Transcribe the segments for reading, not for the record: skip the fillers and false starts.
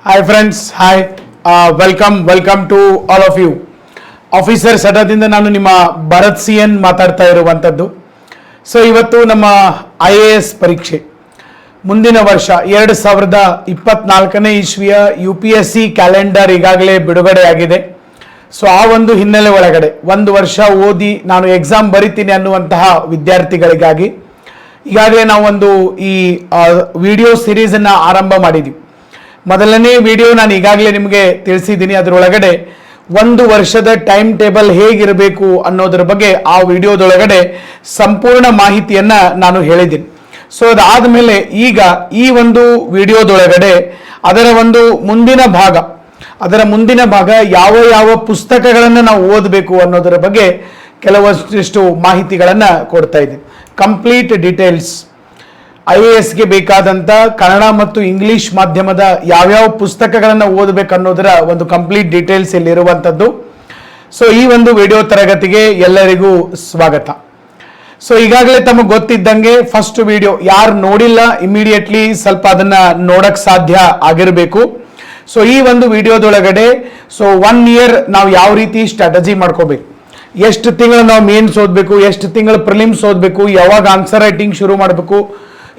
Hi friends, hi. Welcome to all of you. Officer ಸಡದಿಂದ ನಾನು ನಿಮ್ಮ ಭರತ್ ಸಿ ಎನ್ ಮಾತಾಡ್ತಾ ಇರುವಂಥದ್ದು. ಸೊ ಇವತ್ತು ನಮ್ಮ IAS ಪರೀಕ್ಷೆ ಮುಂದಿನ ವರ್ಷ 2024ನೇ ಇಸ್ವಿಯ UPSC ಕ್ಯಾಲೆಂಡರ್ ಈಗಾಗಲೇ ಬಿಡುಗಡೆಯಾಗಿದೆ. ಸೊ ಆ ಒಂದು ಹಿನ್ನೆಲೆ ಒಳಗಡೆ ಒಂದು ವರ್ಷ ಓದಿ ನಾನು ಎಕ್ಸಾಮ್ ಬರಿತೀನಿ ಅನ್ನುವಂತಹ ವಿದ್ಯಾರ್ಥಿಗಳಿಗಾಗಿ ಈಗಾಗಲೇ ನಾವು ಒಂದು ಈ ವಿಡಿಯೋ ಸಿರೀಸನ್ನು ಆರಂಭ ಮಾಡಿದ್ದೀವಿ. ಮೊದಲನೇ ವಿಡಿಯೋ ನಾನು ಈಗಾಗಲೇ ನಿಮಗೆ ತಿಳಿಸಿದ್ದೀನಿ. ಅದರೊಳಗಡೆ ಒಂದು ವರ್ಷದ ಟೈಮ್ ಟೇಬಲ್ ಹೇಗಿರಬೇಕು ಅನ್ನೋದ್ರ ಬಗ್ಗೆ ಆ ವಿಡಿಯೋದೊಳಗಡೆ ಸಂಪೂರ್ಣ ಮಾಹಿತಿಯನ್ನು ನಾನು ಹೇಳಿದ್ದೀನಿ. ಸೊ ಅದಾದಮೇಲೆ ಈಗ ಈ ಒಂದು ವಿಡಿಯೋದೊಳಗಡೆ ಅದರ ಮುಂದಿನ ಭಾಗ ಯಾವ ಯಾವ ಪುಸ್ತಕಗಳನ್ನು ನಾವು ಓದಬೇಕು ಅನ್ನೋದರ ಬಗ್ಗೆ ಕೆಲವಷ್ಟು ಮಾಹಿತಿಗಳನ್ನು ಕೊಡ್ತಾ ಇದ್ದೀನಿ. ಕಂಪ್ಲೀಟ್ ಡೀಟೇಲ್ಸ್ IASಗೆ ಬೇಕಾದಂಥ ಕನ್ನಡ ಮತ್ತು ಇಂಗ್ಲಿಷ್ ಮಾಧ್ಯಮದ ಯಾವ್ಯಾವ ಪುಸ್ತಕಗಳನ್ನು ಓದಬೇಕು ಅನ್ನೋದರ ಒಂದು ಕಂಪ್ಲೀಟ್ ಡೀಟೇಲ್ಸ್ ಇಲ್ಲಿರುವಂಥದ್ದು. ಸೊ ಈ ಒಂದು ವಿಡಿಯೋ ತರಗತಿಗೆ ಎಲ್ಲರಿಗೂ ಸ್ವಾಗತ. ಸೊ ಈಗಾಗಲೇ ತಮಗೆ ಗೊತ್ತಿದ್ದಂಗೆ ಫಸ್ಟ್ ವಿಡಿಯೋ ಯಾರು ನೋಡಿಲ್ಲ ಇಮಿಡಿಯೇಟ್ಲಿ ಸ್ವಲ್ಪ ಅದನ್ನು ನೋಡಕ್ಕೆ ಸಾಧ್ಯ ಆಗಿರಬೇಕು. ಸೊ ಈ ಒಂದು ವಿಡಿಯೋದೊಳಗಡೆ 1 ಇಯರ್ ನಾವು ಯಾವ ರೀತಿ ಸ್ಟ್ರಾಟಜಿ ಮಾಡ್ಕೋಬೇಕು, ಎಷ್ಟು ತಿಂಗಳು ನಾವು ಮೇನ್ಸ್ ಓದಬೇಕು, ಎಷ್ಟು ತಿಂಗಳು ಪ್ರಿಲಿಮ್ಸ್ ಓದಬೇಕು, ಯಾವಾಗ ಆನ್ಸರ್ ರೈಟಿಂಗ್ ಶುರು ಮಾಡಬೇಕು,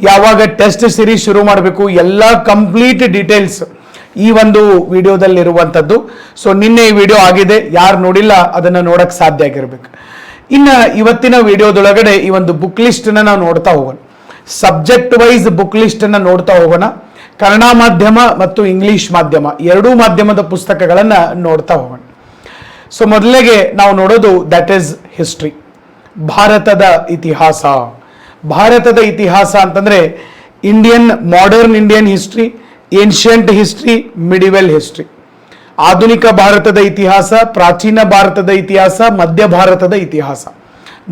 ಯಾವಾಗ ಟೆಸ್ಟ್ ಸಿರೀಸ್ ಶುರು ಮಾಡಬೇಕು, ಎಲ್ಲ ಕಂಪ್ಲೀಟ್ ಡೀಟೇಲ್ಸ್ ಈ ಒಂದು ವಿಡಿಯೋದಲ್ಲಿ ಇರುವಂಥದ್ದು. ಸೊ ನಿನ್ನೆ ಈ ವಿಡಿಯೋ ಆಗಿದೆ, ಯಾರು ನೋಡಿಲ್ಲ ಅದನ್ನು ನೋಡಕ್ಕೆ ಸಾಧ್ಯ ಆಗಿರ್ಬೇಕು. ಇನ್ನು ಇವತ್ತಿನ ವಿಡಿಯೋದೊಳಗಡೆ ಈ ಒಂದು ಬುಕ್ ಲಿಸ್ಟನ್ನು ನಾವು ನೋಡ್ತಾ ಹೋಗೋಣ. ಸಬ್ಜೆಕ್ಟ್ ವೈಸ್ ಬುಕ್ ಲಿಸ್ಟನ್ನು ನೋಡ್ತಾ ಹೋಗೋಣ. ಕನ್ನಡ ಮಾಧ್ಯಮ ಮತ್ತು ಇಂಗ್ಲಿಷ್ ಮಾಧ್ಯಮ ಎರಡೂ ಮಾಧ್ಯಮದ ಪುಸ್ತಕಗಳನ್ನು ನೋಡ್ತಾ ಹೋಗೋಣ. ಸೊ ಮೊದಲಿಗೆ ನಾವು ನೋಡೋದು ದಟ್ ಈಸ್ ಹಿಸ್ಟ್ರಿ, ಭಾರತದ ಇತಿಹಾಸ. ಭಾರತದ ಇತಿಹಾಸ ಅಂತಂದರೆ modern Indian history, ancient history, medieval history. ಆಧುನಿಕ ಭಾರತದ ಇತಿಹಾಸ, ಪ್ರಾಚೀನ ಭಾರತದ ಇತಿಹಾಸ, ಮಧ್ಯ ಭಾರತದ ಇತಿಹಾಸ.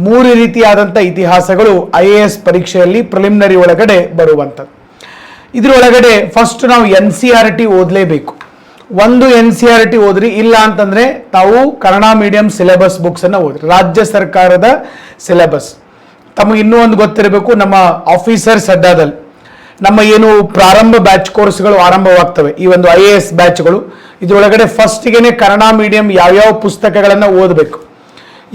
3 ರೀತಿಯಾದಂಥ ಇತಿಹಾಸಗಳು IAS ಪರೀಕ್ಷೆಯಲ್ಲಿ ಪ್ರಿಲಿಮಿನರಿ ಒಳಗಡೆ ಬರುವಂಥದ್ದು. ಇದರೊಳಗಡೆ ಫಸ್ಟ್ ನಾವು NCERT ಓದಲೇಬೇಕು. ಒಂದು NCERT ಓದ್ರಿ, ಇಲ್ಲ ಅಂತಂದರೆ ತಾವು ಕನ್ನಡ ಮೀಡಿಯಂ ಸಿಲೆಬಸ್ ಬುಕ್ಸನ್ನು ಓದ್ರಿ, ರಾಜ್ಯ ಸರ್ಕಾರದ ಸಿಲೆಬಸ್. ತಮಗೆ ಇನ್ನೂ ಒಂದು ಗೊತ್ತಿರಬೇಕು, ನಮ್ಮ ಆಫೀಸರ್ಸ್ ಅಡ್ಡಾದಲ್ಲಿ ನಮ್ಮ ಏನು ಪ್ರಾರಂಭ ಬ್ಯಾಚ್ ಕೋರ್ಸ್ಗಳು ಆರಂಭವಾಗ್ತವೆ, ಈ ಒಂದು IAS ಬ್ಯಾಚ್ಗಳು. ಇದರೊಳಗಡೆ ಫಸ್ಟಿಗೆ ಕನ್ನಡ ಮೀಡಿಯಂ ಯಾವ್ಯಾವ ಪುಸ್ತಕಗಳನ್ನು ಓದಬೇಕು,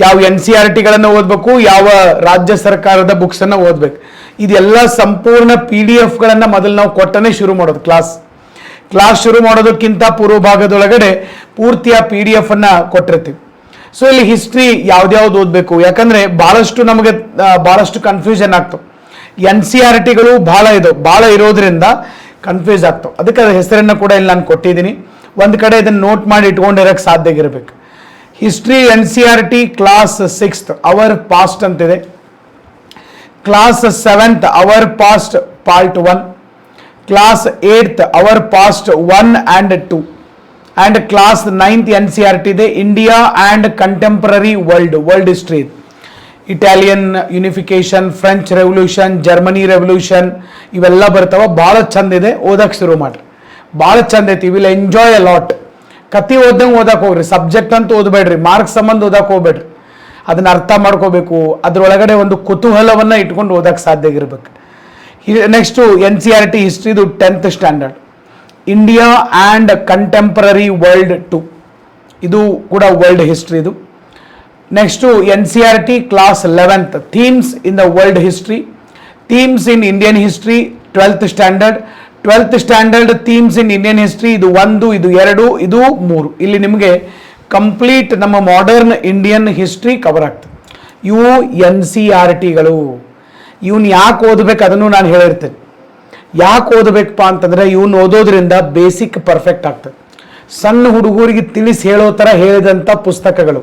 ಯಾವ NCERTಗಳನ್ನು ಓದಬೇಕು, ಯಾವ ರಾಜ್ಯ ಸರ್ಕಾರದ ಬುಕ್ಸನ್ನು ಓದಬೇಕು, ಇದೆಲ್ಲ ಸಂಪೂರ್ಣ PDF ಮೊದಲು ನಾವು ಕೊಟ್ಟನೆ ಶುರು ಮಾಡೋದು. ಕ್ಲಾಸ್ ಶುರು ಮಾಡೋದಕ್ಕಿಂತ ಪೂರ್ವ ಭಾಗದೊಳಗಡೆ ಪೂರ್ತಿಯ PDF ಕೊಟ್ಟಿರ್ತೀವಿ. ಸೊ ಇಲ್ಲಿ ಹಿಸ್ಟ್ರಿ ಯಾವ್ದ್ಯಾವ್ದು ಓದಬೇಕು, ಯಾಕಂದ್ರೆ ಬಹಳಷ್ಟು ಕನ್ಫ್ಯೂಷನ್ ಆಗ್ತವೆ. NCERTಗಳು ಭಾಳ ಇರೋದ್ರಿಂದ ಕನ್ಫ್ಯೂಸ್ ಆಗ್ತವೆ. ಅದಕ್ಕೆ ಅದ್ರ ಹೆಸರನ್ನು ಕೂಡ ಇಲ್ಲಿ ನಾನು ಕೊಟ್ಟಿದ್ದೀನಿ. ಒಂದು ಕಡೆ ಇದನ್ನು ನೋಟ್ ಮಾಡಿ ಇಟ್ಕೊಂಡಿರೋಕ್ಕೆ ಸಾಧ್ಯ ಇರಬೇಕು. History NCERT class 6th our past ಅಂತಿದೆ, class 7th our past part 1, class 8th our past 1 and 2, and class 9th NCERT ಇದೆ India and contemporary world history. Italian unification, French revolution, Germany revolution ಇವೆಲ್ಲ ಬರ್ತಾವ. ಭಾಳ ಚಂದ ಇದೆ, ಓದಕ್ಕೆ ಶುರು ಮಾಡಿರಿ. ಭಾಳ ಚಂದ ಐತಿ, ವಿಲ್ ಎಂಜಾಯ್ ಅ ಲಾಟ್. ಕತಿ ಓದಂಗೆ ಓದಕ್ಕೆ ಹೋಗ್ರಿ, ಸಬ್ಜೆಕ್ಟ್ ಅಂತ ಓದಬೇಡ್ರಿ, ಮಾರ್ಕ್ಸ್ ಸಂಬಂಧ ಓದಕ್ಕೆ ಹೋಗ್ಬೇಡ್ರಿ. ಅದನ್ನ ಅರ್ಥ ಮಾಡ್ಕೋಬೇಕು, ಅದರೊಳಗಡೆ ಒಂದು ಕುತೂಹಲವನ್ನು ಇಟ್ಕೊಂಡು ಓದಕ್ಕೆ ಸಾಧ್ಯ ಇರಬೇಕು. ನೆಕ್ಸ್ಟು NCERT ಹಿಸ್ಟ್ರಿದು 10th standard, India and contemporary world 2, ಇದು ಕೂಡ ವರ್ಲ್ಡ್ ಹಿಸ್ಟ್ರಿದು. Next NCERT class 11th themes in the world history, themes in Indian history 12th standard themes in Indian history. ಇದು 1, ಇದು 2, ಇದು 3. ಇಲ್ಲಿ ನಿಮಗೆ ಕಂಪ್ಲೀಟ್ ನಮ್ಮ ಮಾಡರ್ನ್ ಇಂಡಿಯನ್ ಹಿಸ್ಟ್ರಿ ಕವರ್ ಆಗ್ತದೆ. ಇವು NCERTಗಳು. ಇವನ್ನ ಯಾಕೆ ಓದಬೇಕು ಅದನ್ನು ನಾನು ಹೇಳಿರ್ತೇನೆ. ಯಾಕೆ ಓದಬೇಕಪ್ಪ ಅಂತಂದರೆ ಇವನ್ನ ಓದೋದ್ರಿಂದ ಬೇಸಿಕ್ ಪರ್ಫೆಕ್ಟ್ ಆಗ್ತದೆ. ಸಣ್ಣ ಹುಡುಗರಿಗೆ ತಿಳಿಸಿ ಹೇಳೋ ಥರ ಹೇಳಿದಂಥ ಪುಸ್ತಕಗಳು.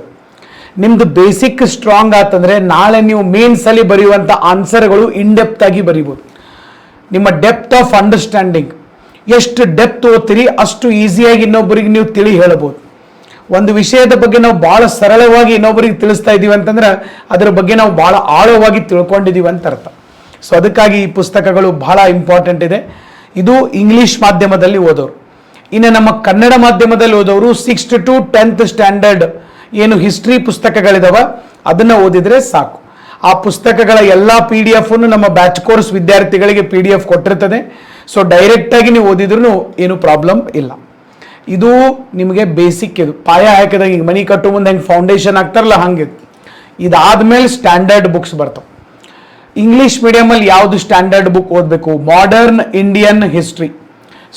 ನಿಮ್ಮದು ಬೇಸಿಕ್ ಸ್ಟ್ರಾಂಗ್ ಆತಂದರೆ ನಾಳೆ ನೀವು ಮೇನ್ಸಲ್ಲಿ ಬರೆಯುವಂಥ ಆನ್ಸರ್ಗಳು ಇನ್ಡೆಪ್ತ್ ಆಗಿ ಬರೀಬೋದು. ನಿಮ್ಮ ಡೆಪ್ತ್ ಆಫ್ ಅಂಡರ್ಸ್ಟ್ಯಾಂಡಿಂಗ್, ಎಷ್ಟು ಡೆಪ್ತ್ ಓದ್ತೀರಿ ಅಷ್ಟು ಈಸಿಯಾಗಿ ಇನ್ನೊಬ್ಬರಿಗೆ ನೀವು ತಿಳಿ ಹೇಳ್ಬೋದು. ಒಂದು ವಿಷಯದ ಬಗ್ಗೆ ನಾವು ಭಾಳ ಸರಳವಾಗಿ ಇನ್ನೊಬ್ಬರಿಗೆ ತಿಳಿಸ್ತಾ ಇದ್ದೀವಿ ಅಂತಂದ್ರೆ ಅದರ ಬಗ್ಗೆ ನಾವು ಭಾಳ ಆಳವಾಗಿ ತಿಳ್ಕೊಂಡಿದ್ದೀವಿ ಅಂತ ಅರ್ಥ. ಸೊ ಅದಕ್ಕಾಗಿ ಈ ಪುಸ್ತಕಗಳು ಬಹಳ ಇಂಪಾರ್ಟೆಂಟ್ ಇದೆ. ಇದು ಇಂಗ್ಲಿಷ್ ಮಾಧ್ಯಮದಲ್ಲಿ ಓದೋರು. ಇನ್ನು ನಮ್ಮ ಕನ್ನಡ ಮಾಧ್ಯಮದಲ್ಲಿ ಓದೋರು 6th to 10th ಸ್ಟ್ಯಾಂಡರ್ಡ್ ಏನು ಹಿಸ್ಟ್ರಿ ಪುಸ್ತಕಗಳಿದಾವ ಅದನ್ನು ಓದಿದರೆ ಸಾಕು. ಆ ಪುಸ್ತಕಗಳ ಎಲ್ಲ PDF ನಮ್ಮ ಬ್ಯಾಚ್ ಕೋರ್ಸ್ ವಿದ್ಯಾರ್ಥಿಗಳಿಗೆ PDF ಕೊಟ್ಟಿರ್ತದೆ. ಸೊ ಡೈರೆಕ್ಟಾಗಿ ನೀವು ಓದಿದ್ರೂ ಏನು ಪ್ರಾಬ್ಲಮ್ ಇಲ್ಲ. ಇದು ನಿಮಗೆ ಬೇಸಿಕ್, ಇದು ಪಾಯ ಹಾಕಿದಾಗ ಈಗ ಮನಿ ಕಟ್ಟೋ ಮುಂದೆ ಹೆಂಗೆ ಫೌಂಡೇಶನ್ ಹಾಕ್ತಾರಲ್ಲ ಹಂಗೆ. ಇದಾದ್ಮೇಲೆ ಸ್ಟ್ಯಾಂಡರ್ಡ್ ಬುಕ್ಸ್ ಬರ್ತಾವೆ. ಇಂಗ್ಲೀಷ್ ಮೀಡಿಯಮಲ್ಲಿ ಯಾವುದು ಸ್ಟ್ಯಾಂಡರ್ಡ್ ಬುಕ್ ಓದಬೇಕು? Modern Indian history,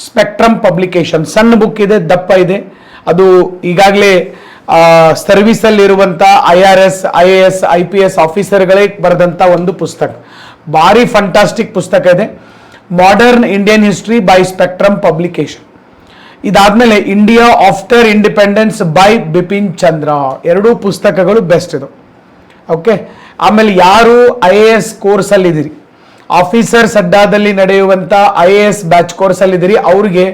spectrum publication. ಸಣ್ಣ ಬುಕ್ ಇದೆ, ದಪ್ಪ ಇದೆ. ಅದು ಈಗಾಗಲೇ ಸರ್ವಿಸಲ್ಲಿ ಇರುವಂಥ IRS, IAS, IPS ಆಫೀಸರ್ಗಳೇ ಬರೆದಂಥ ಒಂದು ಪುಸ್ತಕ. ಭಾರಿ ಫಂಟಾಸ್ಟಿಕ್ ಪುಸ್ತಕ ಇದೆ, modern Indian history by Spectrum publication. ಇದಾದ್ಮೇಲೆ India after independence by Bipin Chandra. ಎರಡೂ ಪುಸ್ತಕಗಳು ಬೆಸ್ಟ್ ಇದು. ಓಕೆ. ಆಮೇಲೆ ಯಾರು IAS ಕೋರ್ಸಲ್ಲಿ ಇದ್ದೀರಿ, ಆಫೀಸರ್ಸ್ ಅಡ್ಡಾದಲ್ಲಿ ನಡೆಯುವಂಥ IAS ಬ್ಯಾಚ್ ಕೋರ್ಸಲ್ಲಿ ಇದ್ದೀರಿ, ಅವ್ರಿಗೆ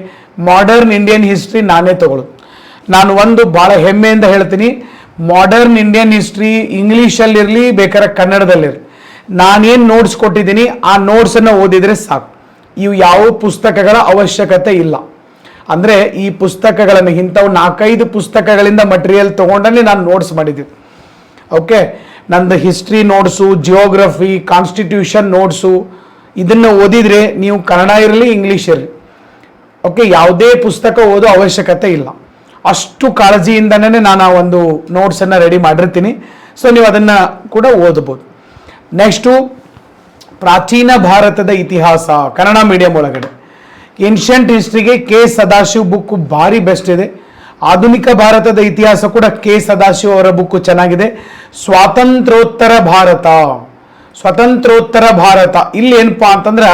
ಮಾಡರ್ನ್ ಇಂಡಿಯನ್ ಹಿಸ್ಟ್ರಿ ನಾನೇ ತಗೊಳ್ಳೋದು. ನಾನು ಒಂದು ಭಾಳ ಹೆಮ್ಮೆಯಿಂದ ಹೇಳ್ತೀನಿ, ಮಾಡರ್ನ್ ಇಂಡಿಯನ್ ಹಿಸ್ಟ್ರಿ ಇಂಗ್ಲೀಷಲ್ಲಿರಲಿ ಬೇಕಾದ್ರೆ ಕನ್ನಡದಲ್ಲಿರಲಿ, ನಾನೇನು ನೋಟ್ಸ್ ಕೊಟ್ಟಿದ್ದೀನಿ ಆ ನೋಟ್ಸನ್ನು ಓದಿದರೆ ಸಾಕು. ಇವು ಯಾವ ಪುಸ್ತಕಗಳ ಅವಶ್ಯಕತೆ ಇಲ್ಲ. ಅಂದರೆ ಈ ಪುಸ್ತಕಗಳನ್ನು ಇಂಥವು 4-5 ಪುಸ್ತಕಗಳಿಂದ ಮಟೀರಿಯಲ್ ತೊಗೊಂಡಲ್ಲಿ ನಾನು ನೋಟ್ಸ್ ಮಾಡಿದ್ದೀನಿ. ಓಕೆ. ನಂದು history notes, geography, constitution notes, ಇದನ್ನು ಓದಿದರೆ ನೀವು ಕನ್ನಡ ಇರಲಿ ಇಂಗ್ಲೀಷ್ ಇರಲಿ, ಓಕೆ, ಯಾವುದೇ ಪುಸ್ತಕ ಓದೋ ಅವಶ್ಯಕತೆ ಇಲ್ಲ. ಅಷ್ಟು ಕಾಳಜಿಯಿಂದನೇ ನಾನು ಆ ಒಂದು ನೋಟ್ಸನ್ನು ರೆಡಿ ಮಾಡಿರ್ತೀನಿ. ಸೊ ನೀವು ಅದನ್ನು ಕೂಡ ಓದ್ಬೋದು. ನೆಕ್ಸ್ಟು ಪ್ರಾಚೀನ ಭಾರತದ ಇತಿಹಾಸ, ಕನ್ನಡ ಮೀಡಿಯಂ ಒಳಗಡೆ. ಏನ್ಷಿಯಂಟ್ ಹಿಸ್ಟ್ರಿಗೆ ಕೆ ಸದಾಶಿವ್ ಬುಕ್ ಭಾರಿ ಬೆಸ್ಟ್ ಇದೆ. ಆಧುನಿಕ ಭಾರತದ ಇತಿಹಾಸ ಕೂಡ ಕೆ ಸದಾಶಿವ್ ಅವರ ಬುಕ್ ಚೆನ್ನಾಗಿದೆ. ಸ್ವಾತಂತ್ರ್ಯೋತ್ತರ ಭಾರತ, ಸ್ವತಂತ್ರೋತ್ತರ ಭಾರತ, ಇಲ್ಲಿ ಏನಪ್ಪಾ ಅಂತಂದ್ರೆ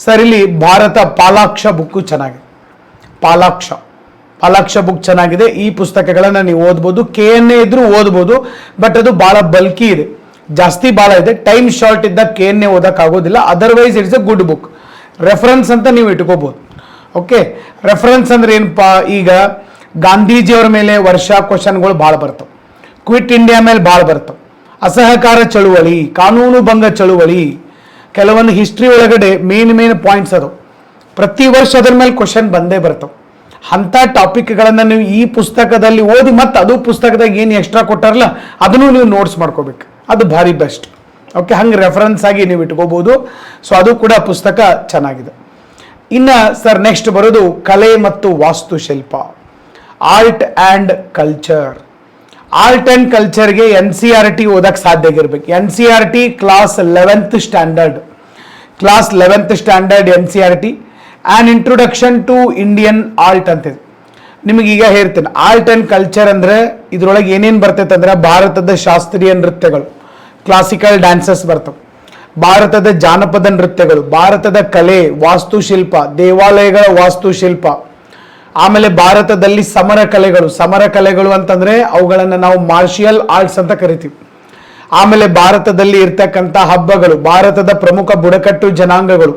ಸರ್, ಇಲ್ಲಿ ಭಾರತ ಪಾಲಾಕ್ಷ ಬುಕ್ ಚೆನ್ನಾಗಿದೆ. ಪಾಲಾಕ್ಷ ಬುಕ್ ಚೆನ್ನಾಗಿದೆ. ಈ ಪುಸ್ತಕಗಳನ್ನು ನೀವು ಓದ್ಬೋದು. KNA ಇದ್ರೂ ಓದ್ಬೋದು, ಬಟ್ ಅದು ಭಾಳ ಬಲ್ಕಿ ಇದೆ, ಜಾಸ್ತಿ ಭಾಳ ಇದೆ. ಟೈಮ್ ಶಾರ್ಟ್ ಇದ್ದಾಗ KNA ಓದೋಕ್ಕಾಗೋದಿಲ್ಲ. Otherwise it's a good book. Reference ಅಂತ ನೀವು ಇಟ್ಕೋಬೋದು. ಓಕೆ. ರೆಫರೆನ್ಸ್ ಅಂದ್ರೆ ಏನಪ್ಪಾ, ಈಗ ಗಾಂಧೀಜಿಯವರ ಮೇಲೆ ವರ್ಷ ಕ್ವಶನ್ಗಳು ಭಾಳ ಬರ್ತವೆ, ಕ್ವಿಟ್ ಇಂಡಿಯಾ ಮೇಲೆ ಭಾಳ ಬರ್ತವೆ, ಅಸಹಕಾರ ಚಳುವಳಿ, ಕಾನೂನು ಭಂಗ ಚಳುವಳಿ, ಕೆಲವೊಂದು ಹಿಸ್ಟ್ರಿ ಒಳಗಡೆ ಮೇನ್ ಪಾಯಿಂಟ್ಸ್ ಅದು. ಪ್ರತಿ ವರ್ಷ ಅದರ ಮೇಲೆ ಕ್ವಶನ್ ಬಂದೇ ಬರ್ತವೆ. ಅಂಥ ಟಾಪಿಕ್ಗಳನ್ನು ನೀವು ಈ ಪುಸ್ತಕದಲ್ಲಿ ಓದಿ, ಮತ್ತು ಅದು ಪುಸ್ತಕದಾಗ ಏನು ಎಕ್ಸ್ಟ್ರಾ ಕೊಟ್ಟಾರಲ್ಲ ಅದನ್ನು ನೀವು ನೋಟ್ಸ್ ಮಾಡ್ಕೋಬೇಕು. ಅದು ಭಾರಿ ಬೆಸ್ಟ್. ಓಕೆ. ಹಂಗೆ ರೆಫರೆನ್ಸ್ ಆಗಿ ನೀವು ಇಟ್ಕೋಬೋದು. ಸೊ ಅದು ಕೂಡ ಪುಸ್ತಕ ಚೆನ್ನಾಗಿದೆ. ಇನ್ನು ಸರ್ ನೆಕ್ಸ್ಟ್ ಬರೋದು ಕಲೆ ಮತ್ತು ವಾಸ್ತುಶಿಲ್ಪ, art and culture. Art and ಕಲ್ಚರ್ಗೆ NCERT ಓದಕ್ಕೆ ಸಾಧ್ಯ ಆಗಿರ್ಬೇಕು. NCERT class 11th standard, NCERT and introduction to Indian art ಅಂತಿದೆ. ನಿಮಗೀಗ ಹೇಳ್ತೇನೆ, ಆರ್ಟ್ ಆ್ಯಂಡ್ ಕಲ್ಚರ್ ಅಂದರೆ ಇದರೊಳಗೆ ಏನೇನು ಬರ್ತೈತೆ ಅಂದ್ರೆ, ಭಾರತದ ಶಾಸ್ತ್ರೀಯ ನೃತ್ಯಗಳು, ಕ್ಲಾಸಿಕಲ್ ಡ್ಯಾನ್ಸಸ್ ಬರ್ತವೆ, ಭಾರತದ ಜಾನಪದ ನೃತ್ಯಗಳು, ಭಾರತದ ಕಲೆ, ವಾಸ್ತುಶಿಲ್ಪ, ದೇವಾಲಯಗಳ ವಾಸ್ತುಶಿಲ್ಪ, ಆಮೇಲೆ ಭಾರತದಲ್ಲಿ ಸಮರ ಕಲೆಗಳು ಅಂತಂದ್ರೆ ಅವುಗಳನ್ನು ನಾವು ಮಾರ್ಷಿಯಲ್ ಆರ್ಟ್ಸ್ ಅಂತ ಕರಿತೀವಿ. ಆಮೇಲೆ ಭಾರತದಲ್ಲಿ ಇರ್ತಕ್ಕಂಥ ಹಬ್ಬಗಳು, ಭಾರತದ ಪ್ರಮುಖ ಬುಡಕಟ್ಟು ಜನಾಂಗಗಳು,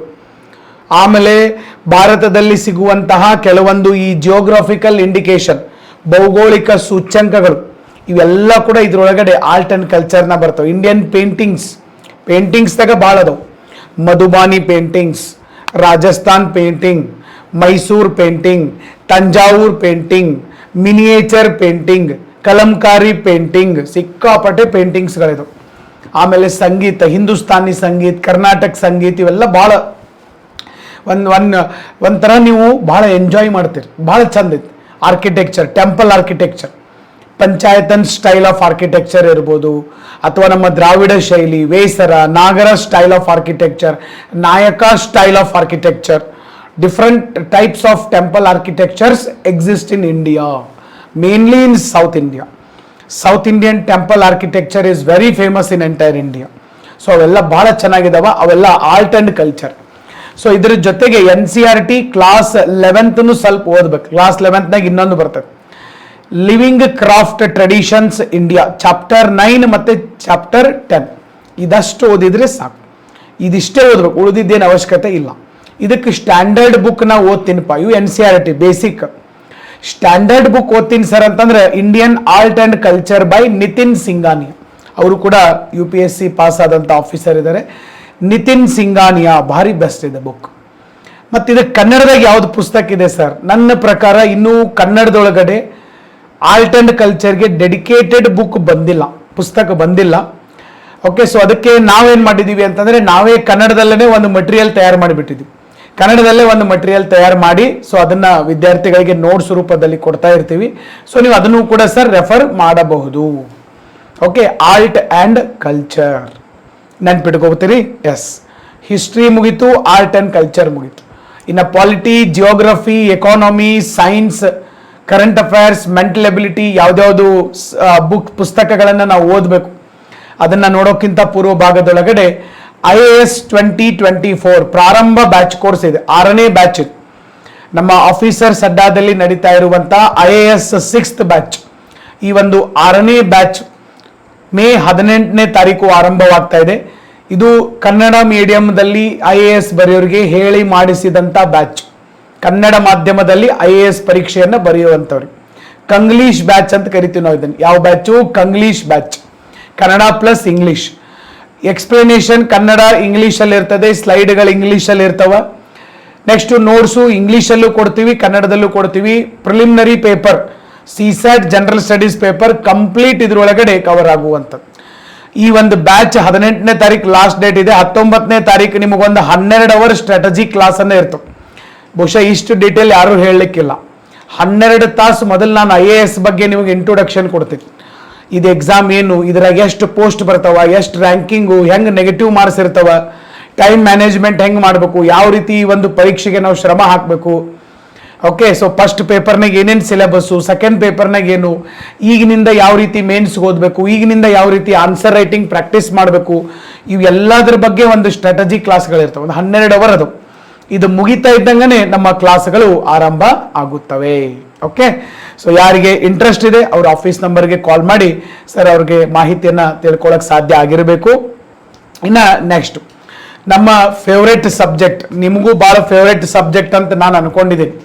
ಆಮೇಲೆ ಭಾರತದಲ್ಲಿ ಸಿಗುವಂತಹ ಕೆಲವೊಂದು ಈ ಜಿಯೋಗ್ರಾಫಿಕಲ್ ಇಂಡಿಕೇಶನ್, ಭೌಗೋಳಿಕ ಸೂಚ್ಯಂಕಗಳು, ಇವೆಲ್ಲ ಕೂಡ ಇದ್ರೊಳಗಡೆ ಆರ್ಟ್ ಆ್ಯಂಡ್ ಕಲ್ಚರ್ನ ಬರ್ತವೆ. ಇಂಡಿಯನ್ ಪೇಂಟಿಂಗ್ಸ್ದಾಗ ಭಾಳ ಅದಾವೆ. Madhubani paintings, Rajasthan painting, Mysuru painting, Thanjavur painting, miniature painting, Kalamkari painting, ಸಿಕ್ಕಾಪಟ್ಟೆ ಪೇಂಟಿಂಗ್ಸ್ಗಳಿದಾವೆ. ಆಮೇಲೆ ಸಂಗೀತ, ಹಿಂದೂಸ್ತಾನಿ ಸಂಗೀತ, ಕರ್ನಾಟಕ ಸಂಗೀತ, ಇವೆಲ್ಲ ಭಾಳ ಒಂಥರ ನೀವು ಭಾಳ ಎಂಜಾಯ್ ಮಾಡ್ತೀರಿ. ಭಾಳ ಚಂದ ಐತಿ. Architecture, temple architecture, Panchayatan style of architecture ಇರ್ಬೋದು, ಅಥವಾ ನಮ್ಮ ದ್ರಾವಿಡ ಶೈಲಿ, Vesara, Nagara style of architecture, Nayaka style of architecture. Different types of temple architectures exist in India, mainly in South India. South Indian temple architecture is very famous in entire India. So ಅವೆಲ್ಲ ಭಾಳ ಚೆನ್ನಾಗಿದಾವ. ಅವೆಲ್ಲ art and culture. So ಇದ್ರ ಜೊತೆಗೆ NCERT class 11th ಸ್ವಲ್ಪ ಓದ್ಬೇಕು. Class 11th ಇನ್ನೊಂದು ಬರ್ತದೆ, living craft traditions India, chapter 9 ಮತ್ತು ಚಾಪ್ಟರ್ 10. ಇದಷ್ಟು ಓದಿದ್ರೆ ಸಾಕು. ಇದಿಷ್ಟೇ ಓದ್ಬೇಕು, ಉಳಿದಿದ್ದೇನು ಅವಶ್ಯಕತೆ ಇಲ್ಲ. ಇದಕ್ಕೆ ಸ್ಟ್ಯಾಂಡರ್ಡ್ ಬುಕ್ ನಾ ಓದ್ತೀನಿಪ್ಪ, ಇವು NCERT ಬೇಸಿಕ್. ಸ್ಟ್ಯಾಂಡರ್ಡ್ ಬುಕ್ ಓದ್ತೀನಿ ಸರ್ ಅಂತಂದ್ರೆ Indian art and culture by Nitin Singhania. ಅವರು ಕೂಡ UPSC ಪಾಸ್ ಆದಂಥ ಆಫೀಸರ್ ಇದ್ದಾರೆ. ನಿತಿನ್ ಸಿಂಘಾನಿಯಾ ಭಾರಿ ಬೆಸ್ಟ್ ಇದೆ ಬುಕ್. ಮತ್ತು ಇದಕ್ಕೆ ಕನ್ನಡದಾಗ ಯಾವ್ದು ಪುಸ್ತಕ ಇದೆ ಸರ್? ನನ್ನ ಪ್ರಕಾರ ಇನ್ನೂ ಕನ್ನಡದೊಳಗಡೆ ಆರ್ಟ್ ಆ್ಯಂಡ್ ಕಲ್ಚರ್ಗೆ ಡೆಡಿಕೇಟೆಡ್ ಬುಕ್ ಬಂದಿಲ್ಲ, ಪುಸ್ತಕ ಬಂದಿಲ್ಲ. ಓಕೆ. ಸೊ ಅದಕ್ಕೆ ನಾವೇನು ಮಾಡಿದ್ದೀವಿ ಅಂತಂದರೆ, ನಾವೇ ಕನ್ನಡದಲ್ಲೇ ಒಂದು ಮಟೀರಿಯಲ್ ತಯಾರು ಮಾಡಿಬಿಟ್ಟಿದ್ವಿ. ಕನ್ನಡದಲ್ಲೇ ಒಂದು ಮಟೀರಿಯಲ್ ತಯಾರು ಮಾಡಿ ಸೊ ಅದನ್ನು ವಿದ್ಯಾರ್ಥಿಗಳಿಗೆ ನೋಟ್ಸ್ ರೂಪದಲ್ಲಿ ಕೊಡ್ತಾ ಇರ್ತೀವಿ. ಸೊ ನೀವು ಅದನ್ನು ಕೂಡ ಸರ್ ರೆಫರ್ ಮಾಡಬಹುದು. ಓಕೆ, ಆರ್ಟ್ ಆ್ಯಂಡ್ ಕಲ್ಚರ್ ನೆನ್ಪಿಟ್ಕೋತೀರಿ. ಎಸ್, ಹಿಸ್ಟ್ರಿ ಮುಗೀತು, ಆರ್ಟ್ ಆ್ಯಂಡ್ ಕಲ್ಚರ್ ಮುಗೀತು. ಇನ್ನು polity, geography, economy, science, current affairs, mental ability ಯಾವ್ದ್ಯಾವುದು ಪುಸ್ತಕಗಳನ್ನು ನಾವು ಓದಬೇಕು ಅದನ್ನು ನೋಡೋಕ್ಕಿಂತ ಪೂರ್ವ ಭಾಗದೊಳಗಡೆ IAS 2024 ಪ್ರಾರಂಭ ಬ್ಯಾಚ್ ಕೋರ್ಸ್ ಇದೆ, 6ನೇ ಬ್ಯಾಚ್ ಇದೆ. ನಮ್ಮ ಆಫೀಸರ್ಸ್ ಅಡ್ಡಾದಲ್ಲಿ ನಡೀತಾ ಇರುವಂಥ IAS 6th ಬ್ಯಾಚ್. ಈ ಒಂದು 6ನೇ ಬ್ಯಾಚ್ ಮೇ 18ನೇ ತಾರೀಕು ಆರಂಭವಾಗ್ತಾ ಇದೆ. ಇದು ಕನ್ನಡ ಮೀಡಿಯಂದಲ್ಲಿ IAS ಬರೆಯೋರಿಗೆ ಹೇಳಿ ಮಾಡಿಸಿದಂಥ ಬ್ಯಾಚ್. ಕನ್ನಡ ಮಾಧ್ಯಮದಲ್ಲಿ IAS ಪರೀಕ್ಷೆಯನ್ನು ಬರೆಯುವಂಥವ್ರಿಗೆ ಕಂಗ್ಲೀಷ್ ಬ್ಯಾಚ್ ಅಂತ ಕರಿತೀವಿ ನಾವು ಇದನ್ನು. ಯಾವ batch? Kanglish batch. Kannada plus English. Explanation Kannada ಇಂಗ್ಲೀಷಲ್ಲಿ ಇರ್ತದೆ, ಸ್ಲೈಡ್ಗಳು ಇಂಗ್ಲೀಷಲ್ಲಿ ಇರ್ತವ. ನೆಕ್ಸ್ಟ್ ನೋಟ್ಸು ಇಂಗ್ಲೀಷಲ್ಲೂ ಕೊಡ್ತೀವಿ, ಕನ್ನಡದಲ್ಲೂ ಕೊಡ್ತೀವಿ. Preliminary paper CSAT general studies paper complete ಇದ್ರೊಳಗಡೆ ಕವರ್ ಆಗುವಂಥದ್ದು. ಈ ಒಂದು ಬ್ಯಾಚ್ 18ನೇ ತಾರೀಕು ಲಾಸ್ಟ್ ಡೇಟ್ ಇದೆ. 19ನೇ ತಾರೀಕು ನಿಮಗೊಂದು 12 ಅವರ್ ಸ್ಟ್ರಾಟಜಿ ಕ್ಲಾಸ್ ಅನ್ನೇ ಇರ್ತವೆ. ಬಹುಶಃ ಇಷ್ಟು ಡೀಟೇಲ್ ಯಾರೂ ಹೇಳಲಿಕ್ಕಿಲ್ಲ. 12 ತಾಸು ಮೊದಲು ನಾನು IAS ಬಗ್ಗೆ ನಿಮಗೆ ಇಂಟ್ರೊಡಕ್ಷನ್ ಕೊಡ್ತೀನಿ. ಇದು ಎಕ್ಸಾಮ್ ಏನು, ಇದ್ರಾಗ ಎಷ್ಟು ಪೋಸ್ಟ್ ಬರ್ತಾವ, ಎಷ್ಟು ರ್ಯಾಂಕಿಂಗು, ಹೆಂಗೆ ನೆಗೆಟಿವ್ ಮಾರ್ಕ್ಸ್ ಇರ್ತಾವ, ಟೈಮ್ ಮ್ಯಾನೇಜ್ಮೆಂಟ್ ಹೆಂಗೆ ಮಾಡಬೇಕು, ಯಾವ ರೀತಿ ಈ ಒಂದು ಪರೀಕ್ಷೆಗೆ ನಾವು ಶ್ರಮ ಹಾಕಬೇಕು. ಓಕೆ, ಸೊ ಫಸ್ಟ್ ಪೇಪರ್ನಾಗ ಏನೇನು ಸಿಲೆಬಸ್ಸು, ಸೆಕೆಂಡ್ ಪೇಪರ್ನಾಗ ಏನು, ಈಗಿನಿಂದ ಯಾವ ರೀತಿ ಮೇನ್ಸ್ಗೆ ಓದಬೇಕು, ಈಗಿನಿಂದ ಯಾವ ರೀತಿ ಆನ್ಸರ್ ರೈಟಿಂಗ್ ಪ್ರಾಕ್ಟೀಸ್ ಮಾಡಬೇಕು, ಇವೆಲ್ಲದ್ರ ಬಗ್ಗೆ ಒಂದು ಸ್ಟ್ರಾಟಜಿ ಕ್ಲಾಸ್ಗಳಿರ್ತವೆ. ಒಂದು 12 ಅವರ್ ಅದು. ಇದು ಮುಗಿತಾ ಇದ್ದಂಗೆ ನಮ್ಮ ಕ್ಲಾಸ್ಗಳು ಆರಂಭ ಆಗುತ್ತವೆ. ಓಕೆ, ಸೊ ಯಾರಿಗೆ ಇಂಟ್ರೆಸ್ಟ್ ಇದೆ ಅವ್ರ ಆಫೀಸ್ ನಂಬರ್ಗೆ ಕಾಲ್ ಮಾಡಿ ಸರ್ ಅವ್ರಿಗೆ ಮಾಹಿತಿಯನ್ನು ತಿಳ್ಕೊಳ್ಳೋಕೆ ಸಾಧ್ಯ ಆಗಿರಬೇಕು. ಇನ್ನು ನೆಕ್ಸ್ಟ್ ನಮ್ಮ ಫೇವ್ರೆಟ್ ಸಬ್ಜೆಕ್ಟ್, ನಿಮಗೂ ಭಾಳ ಫೇವ್ರೆಟ್ ಸಬ್ಜೆಕ್ಟ್ ಅಂತ ನಾನು ಅನ್ಕೊಂಡಿದ್ದೀನಿ.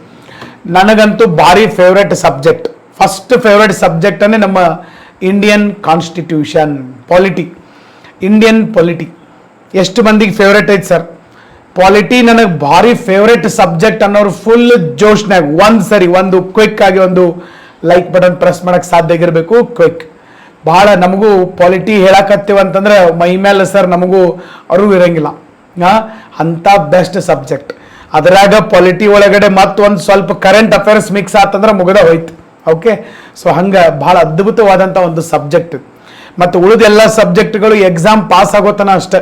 ನನಗಂತೂ ಭಾರಿ favourite subject, first favourite subject ಅನ್ನೇ ನಮ್ಮ Indian constitution, polity, Indian polity. ಎಷ್ಟು ಮಂದಿಗೆ ಫೇವ್ರೆಟ್ ಐತೆ ಸರ್? ಪಾಲಿಟಿ ನನಗೆ ಭಾರಿ ಫೇವ್ರೆಟ್ ಸಬ್ಜೆಕ್ಟ್ ಅನ್ನೋರು ಫುಲ್ ಜೋಶ್ನಾಗ ಒಂದು ಕ್ವಿಕ್ ಆಗಿ ಒಂದು ಲೈಕ್ ಬಟನ್ ಪ್ರೆಸ್ ಮಾಡಕ್ಕೆ ಸಾಧ್ಯ ಆಗಿರಬೇಕು. ಕ್ವಿಕ್ ಭಾಳ ನಮಗೂ ಪಾಲಿಟಿ ಹೇಳಕತ್ತೀವಿ ಅಂತಂದ್ರೆ ಮೈ ಮೇಲೆ ಸರ್ ನಮಗೂ ಅರಿವು ಇರಂಗಿಲ್ಲ. ಅಂಥ ಬೆಸ್ಟ್ ಸಬ್ಜೆಕ್ಟ್. ಅದರಾಗ ಪಾಲಿಟಿ ಒಳಗಡೆ ಮತ್ತೊಂದು ಸ್ವಲ್ಪ ಕರೆಂಟ್ ಅಫೇರ್ಸ್ ಮಿಕ್ಸ್ ಆತಂದ್ರೆ ಮುಗಿದ ಹೋಯ್ತು. ಓಕೆ, ಸೊ ಹಂಗೆ ಭಾಳ ಅದ್ಭುತವಾದಂಥ ಒಂದು ಸಬ್ಜೆಕ್ಟ್. ಮತ್ತು ಉಳಿದ ಎಲ್ಲ ಸಬ್ಜೆಕ್ಟ್ಗಳು ಎಕ್ಸಾಮ್ ಪಾಸ್ ಆಗೋತನ ಅಷ್ಟೆ.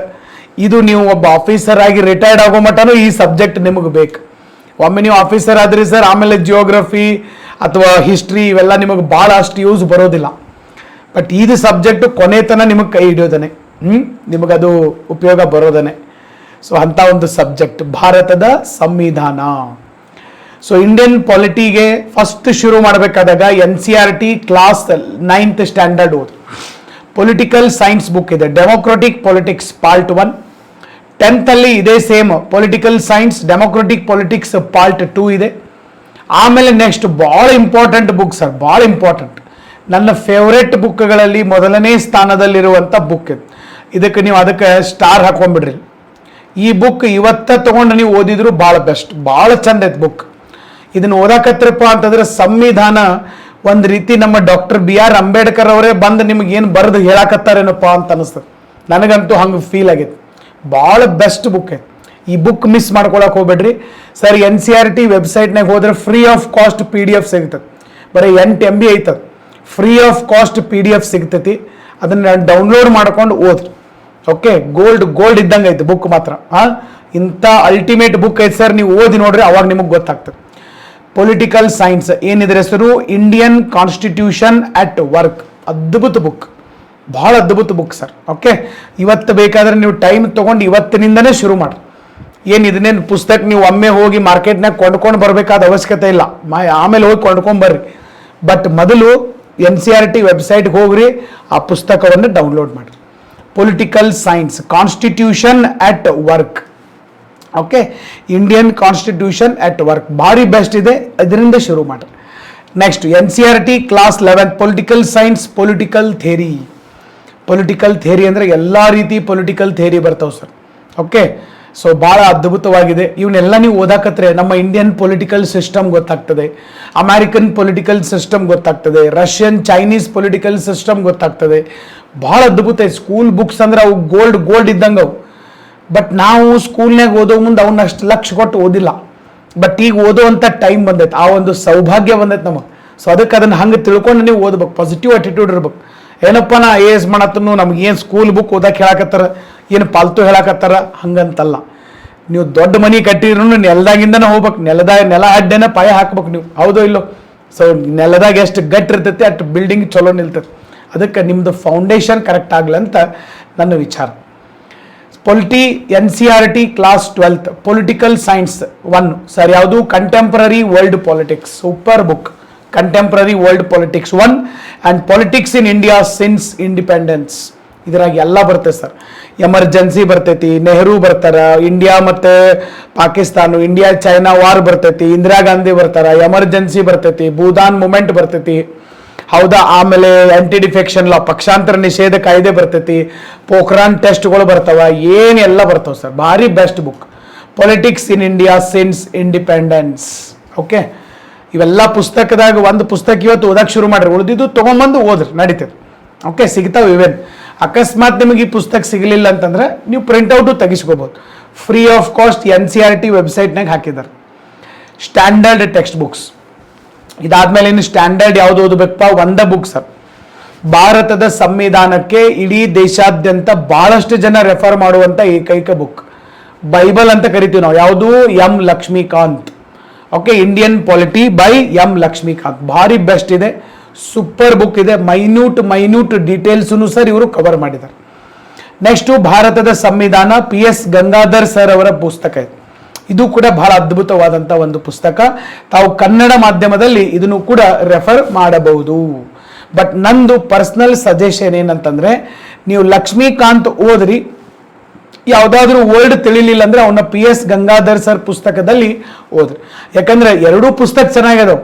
ಇದು ನೀವು ಒಬ್ಬ ಆಫೀಸರ್ ಆಗಿ ರಿಟೈರ್ಡ್ ಆಗೋ ಮಟ್ಟನೂ ಈ ಸಬ್ಜೆಕ್ಟ್ ನಿಮಗೆ ಬೇಕು. ಒಮ್ಮೆ ನೀವು ಆಫೀಸರ್ ಆದ್ರಿ ಸರ್, ಆಮೇಲೆ ಜಿಯೋಗ್ರಫಿ ಅಥವಾ ಹಿಸ್ಟ್ರಿ ಇವೆಲ್ಲ ನಿಮಗೆ ಭಾಳ ಅಷ್ಟು ಯೂಸ್ ಬರೋದಿಲ್ಲ. ಬಟ್ ಇದು ಸಬ್ಜೆಕ್ಟು ಕೊನೆತನ ನಿಮಗೆ ಕೈ ಹಿಡಿಯೋದನೆ, ನಿಮಗದು ಉಪಯೋಗ ಬರೋದನೆ. ಸೊ ಅಂಥ ಒಂದು ಸಬ್ಜೆಕ್ಟ್ ಭಾರತದ ಸಂವಿಧಾನ. ಸೊ ಇಂಡಿಯನ್ ಪಾಲಿಟಿಗೆ ಫಸ್ಟ್ ಶುರು ಮಾಡಬೇಕಾದಾಗ NCERT ಕ್ಲಾಸ್ 9th ಸ್ಟ್ಯಾಂಡರ್ಡ್ ಓದು. ಪೊಲಿಟಿಕಲ್ ಸೈನ್ಸ್ ಬುಕ್ ಇದೆ, ಡೆಮೋಕ್ರೆಟಿಕ್ ಪೊಲಿಟಿಕ್ಸ್ ಪಾರ್ಟ್ 1. 10th ಅಲ್ಲಿ ಇದೇ same political science democratic politics part 2 ಇದೆ. ಆಮೇಲೆ ನೆಕ್ಸ್ಟ್ ಭಾಳ ಇಂಪಾರ್ಟೆಂಟ್ ಬುಕ್ ಸರ್, ಭಾಳ ಇಂಪಾರ್ಟೆಂಟ್, ನನ್ನ ಫೇವ್ರೆಟ್ ಬುಕ್ಗಳಲ್ಲಿ ಮೊದಲನೇ ಸ್ಥಾನದಲ್ಲಿರುವಂಥ ಬುಕ್ ಇದು. ಇದಕ್ಕೆ ನೀವು ಅದಕ್ಕೆ ಸ್ಟಾರ್ ಹಾಕೊಂಡ್ಬಿಡ್ರಿ. ಈ ಬುಕ್ ಇವತ್ತ ತಗೊಂಡು ನೀವು ಓದಿದ್ರು ಭಾಳ ಬೆಸ್ಟ್, ಭಾಳ ಚಂದ ಐತೆ ಬುಕ್. ಇದನ್ನು ಓದಾಕತ್ರಪ್ಪ ಅಂತಂದ್ರೆ ಸಂವಿಧಾನ ಒಂದು ರೀತಿ ನಮ್ಮ ಡಾಕ್ಟರ್ BR ಅಂಬೇಡ್ಕರ್ ಅವರೇ ಬಂದು ನಿಮ್ಗೆ ಏನು ಬರೆದು ಹೇಳಕತ್ತಾರೇನಪ್ಪ ಅಂತ ಅನಿಸ್ತದೆ. ನನಗಂತೂ ಹಂಗೆ ಫೀಲ್ ಆಗೈತೆ. ಭಾಳ ಬೆಸ್ಟ್ ಬುಕ್ ಐತೆ. ಈ ಬುಕ್ ಮಿಸ್ ಮಾಡ್ಕೊಳಕ್ಕೆ ಹೋಗ್ಬೇಡ್ರಿ ಸರ್. NCERT ವೆಬ್ಸೈಟ್ನಾಗ ಹೋದ್ರೆ ಫ್ರೀ ಆಫ್ ಕಾಸ್ಟ್ PDF ಸಿಗ್ತದೆ. ಬರೀ 8 MB ಐತದೆ, ಫ್ರೀ ಆಫ್ ಕಾಸ್ಟ್ PDF ಸಿಗ್ತೈತಿ. ಅದನ್ನು ಡೌನ್ಲೋಡ್ ಮಾಡ್ಕೊಂಡು ಓದ್ರಿ. ಓಕೆ, ಗೋಲ್ಡ್ ಇದ್ದಂಗೆ ಐತೆ ಬುಕ್ ಮಾತ್ರ. ಇಂಥ ಅಲ್ಟಿಮೇಟ್ ಬುಕ್ ಐತೆ ಸರ್, ನೀವು ಓದಿ ನೋಡ್ರಿ, ಅವಾಗ ನಿಮಗೆ ಗೊತ್ತಾಗ್ತದೆ. ಪೊಲಿಟಿಕಲ್ ಸೈನ್ಸ್ ಏನಿದ್ರ ಹೆಸರು, ಇಂಡಿಯನ್ ಕಾನ್ಸ್ಟಿಟ್ಯೂಷನ್ ಅಟ್ ವರ್ಕ್. ಅದ್ಭುತ ಬುಕ್, ಭಾಳ ಅದ್ಭುತ ಬುಕ್ ಸರ್. ಓಕೆ, ಇವತ್ತು ಬೇಕಾದ್ರೆ ನೀವು ಟೈಮ್ ತೊಗೊಂಡು ಇವತ್ತಿನಿಂದನೇ ಶುರು ಮಾಡಿ. ಏನು ಇದನ್ನೇನು ಪುಸ್ತಕ ನೀವು ಒಮ್ಮೆ ಹೋಗಿ ಮಾರ್ಕೆಟ್ನಾಗ ಕೊಂಡ್ಕೊಂಡು ಬರಬೇಕಾದ ಅವಶ್ಯಕತೆ ಇಲ್ಲ, ಆಮೇಲೆ ಹೋಗಿ ಕೊಂಡ್ಕೊಂಡು ಬರ್ರಿ. ಬಟ್ ಮೊದಲು NCERT ವೆಬ್ಸೈಟ್ಗೆ ಹೋಗ್ರಿ, ಆ ಪುಸ್ತಕವನ್ನು ಡೌನ್ಲೋಡ್ ಮಾಡಿರಿ. Political science constitution at work. Okay, Indian constitution at work ಭಾರಿ ಬೆಸ್ಟ್ ಇದೆ, ಇದರಿಂದ ಶುರು ಮಾಡಿ. Next NCERT class 11 political science political theory. Political theory ಅಂದರೆ ಎಲ್ಲ ರೀತಿ ಪೊಲಿಟಿಕಲ್ ಥೇರಿ ಬರ್ತಾವೆ ಸರ್. ಓಕೆ, ಸೊ ಭಾಳ ಅದ್ಭುತವಾಗಿದೆ. ಇವನ್ನೆಲ್ಲ ನೀವು ಓದಾಕತ್ರೆ ನಮ್ಮ ಇಂಡಿಯನ್ ಪೊಲಿಟಿಕಲ್ ಸಿಸ್ಟಮ್ ಗೊತ್ತಾಗ್ತದೆ, ಅಮೇರಿಕನ್ ಪೊಲಿಟಿಕಲ್ ಸಿಸ್ಟಮ್ ಗೊತ್ತಾಗ್ತದೆ, ರಷ್ಯನ್ ಚೈನೀಸ್ ಪೊಲಿಟಿಕಲ್ ಸಿಸ್ಟಮ್ ಗೊತ್ತಾಗ್ತದೆ. ಭಾಳ ಅದ್ಭುತ. ಸ್ಕೂಲ್ ಬುಕ್ಸ್ ಅಂದ್ರೆ ಅವು ಗೋಲ್ಡ್ ಇದ್ದಂಗೆ, ಅವು ಬಟ್ ನಾವು ಸ್ಕೂಲ್ನಾಗ ಓದೋ ಮುಂದೆ ಅವನ್ನ ಅಷ್ಟು ಲಕ್ಷ ಕೊಟ್ಟು ಓದಿಲ್ಲ. ಬಟ್ ಈಗ ಓದೋವಂಥ ಟೈಮ್ ಬಂದೈತೆ, ಆ ಒಂದು ಸೌಭಾಗ್ಯ ಬಂದೈತೆ ನಮಗೆ. ಸೊ ಅದಕ್ಕೆ ಅದನ್ನು ಹಂಗೆ ತಿಳ್ಕೊಂಡು ನೀವು ಓದ್ಬೇಕು, ಪಾಸಿಟಿವ್ ಅಟಿಟ್ಯೂಡ್ ಇರ್ಬೇಕು. ಏನಪ್ಪ ನಾ AS ಮಾಡತ್ತನು, ನಮ್ಗೆ ಏನು ಸ್ಕೂಲ್ ಬುಕ್ ಓದಕ್ಕೆ ಹೇಳಕತ್ತಾರ, ಏನು ಪಾಲ್ತು ಹೇಳಕತ್ತಾರ ಹಂಗಂತಲ್ಲ. ನೀವು ದೊಡ್ಡ ಮನೆ ಕಟ್ಟಿದ್ರು ನೆಲದಾಗಿಂದನೇ ಹೋಗ್ಬೇಕು, ನೆಲ ಅಡ್ಡೆನ ಪಾಯ ಹಾಕ್ಬೇಕು ನೀವು, ಹೌದೋ ಇಲ್ಲೋ. ಸೊ ನೆಲದಾಗ ಎಷ್ಟು ಗಟ್ಟಿ ಇರ್ತೈತಿ ಅಷ್ಟು ಬಿಲ್ಡಿಂಗ್ ಚಲೋ ನಿಲ್ತೈತಿ. ಅದಕ್ಕೆ ನಿಮ್ಮದು ಫೌಂಡೇಶನ್ ಕರೆಕ್ಟ್ ಆಗಲಿ ಅಂತ ನನ್ನ ವಿಚಾರ. NCERT class 12 political science 1 sir, ಯಾವುದು contemporary world politics, super book. Contemporary world politics 1 and politics in India since independence. ಇದ್ರಾಗ ಎಲ್ಲ ಬರ್ತೈತೆ ಸರ್. ಎಮರ್ಜೆನ್ಸಿ ಬರ್ತೈತಿ, ನೆಹರು ಬರ್ತಾರ, ಇಂಡಿಯಾ ಮತ್ತು ಪಾಕಿಸ್ತಾನ, ಇಂಡಿಯಾ ಚೈನಾ ವಾರ್ ಬರ್ತೈತಿ, ಇಂದಿರಾ ಗಾಂಧಿ ಬರ್ತಾರ, ಎಮರ್ಜೆನ್ಸಿ ಬರ್ತೈತಿ, ಭೂದಾನ್ ಮೂಮೆಂಟ್ ಬರ್ತೈತಿ, ಹೌದಾ. ಆಮೇಲೆ ಆಂಟಿ ಡಿಫೆಕ್ಷನ್ ಲಾ, ಪಕ್ಷಾಂತರ ನಿಷೇಧ ಕಾಯ್ದೆ ಬರ್ತೈತಿ, ಪೋಖ್ರಾನ್ ಟೆಸ್ಟ್ಗಳು ಬರ್ತಾವ, ಏನೆಲ್ಲ ಬರ್ತಾವ ಸರ್. ಭಾರಿ ಬೆಸ್ಟ್ ಬುಕ್, ಪೊಲಿಟಿಕ್ಸ್ ಇನ್ ಇಂಡಿಯಾ ಸಿನ್ಸ್ ಇಂಡಿಪೆಂಡೆನ್ಸ್. ಓಕೆ, ಇವೆಲ್ಲ ಪುಸ್ತಕದಾಗ ಒಂದು ಪುಸ್ತಕ ಇವತ್ತು ಓದಕ್ಕೆ ಶುರು ಮಾಡ್ರಿ, ಉಳಿದಿದ್ದು ತೊಗೊಂಬಂದು ಓದ್ರಿ, ನಡೀತದೆ. ಓಕೆ, ಸಿಗ್ತಾವೆ ಇವೇನು. ಅಕಸ್ಮಾತ್ ನಿಮಗೆ ಈ ಪುಸ್ತಕ ಸಿಗಲಿಲ್ಲ ಅಂತಂದ್ರೆ ನೀವು ಪ್ರಿಂಟ್ಔಟು ತೆಗಿಸ್ಕೋಬೋದು, ಫ್ರೀ ಆಫ್ ಕಾಸ್ಟ್. NCERT ವೆಬ್ಸೈಟ್ನಾಗ ಹಾಕಿದ್ದಾರೆ ಸ್ಟ್ಯಾಂಡರ್ಡ್ ಟೆಕ್ಸ್ಟ್ ಬುಕ್ಸ್. ಇದಾದ್ಮೇಲೆ ಇನ್ನು ಸ್ಟ್ಯಾಂಡರ್ಡ್ ಯಾವುದು ಓದಬೇಕಪ್ಪ, ಒಂದೇ ಬುಕ್ ಸರ್. ಭಾರತದ ಸಂವಿಧಾನಕ್ಕೆ ಇಡೀ ದೇಶಾದ್ಯಂತ ಬಹಳಷ್ಟು ಜನ ರೆಫರ್ ಮಾಡುವಂಥ ಏಕೈಕ ಬುಕ್, ಬೈಬಲ್ ಅಂತ ಕರಿತೀವಿ ನಾವು. ಯಾವುದು? M. Laxmikanth. Okay, Indian polity by M. Laxmikanth. ಭಾರಿ ಬೆಸ್ಟ್ ಇದೆ, ಸೂಪರ್ ಬುಕ್ ಇದೆ. ಮೈನ್ಯೂಟ್ ಡೀಟೇಲ್ಸನ್ನು ಸರ್ ಇವರು ಕವರ್ ಮಾಡಿದ್ದಾರೆ. ನೆಕ್ಸ್ಟು ಭಾರತದ ಸಂವಿಧಾನ, PS ಗಂಗಾಧರ್ ಸರ್ ಅವರ ಪುಸ್ತಕ ಇದೆ. ಇದು ಕೂಡ ಬಹಳ ಅದ್ಭುತವಾದಂಥ ಒಂದು ಪುಸ್ತಕ. ತಾವು ಕನ್ನಡ ಮಾಧ್ಯಮದಲ್ಲಿ ಇದನ್ನು ಕೂಡ ರೆಫರ್ ಮಾಡಬಹುದು. ಬಟ್ ನಂದು ಪರ್ಸನಲ್ ಸಜೆಷನ್ ಏನಂತಂದ್ರೆ, ನೀವು ಲಕ್ಷ್ಮೀಕಾಂತ್ ಓದ್ರಿ, ಯಾವುದಾದ್ರೂ ವರ್ಡ್ ತಿಳಿಲಿಲ್ಲ ಅಂದ್ರೆ ಅವನ್ನ PS ಗಂಗಾಧರ್ ಸರ್ ಪುಸ್ತಕದಲ್ಲಿ ಓದ್ರಿ. ಯಾಕಂದ್ರೆ ಎರಡೂ ಪುಸ್ತಕ ಚೆನ್ನಾಗಿದಾವೆ,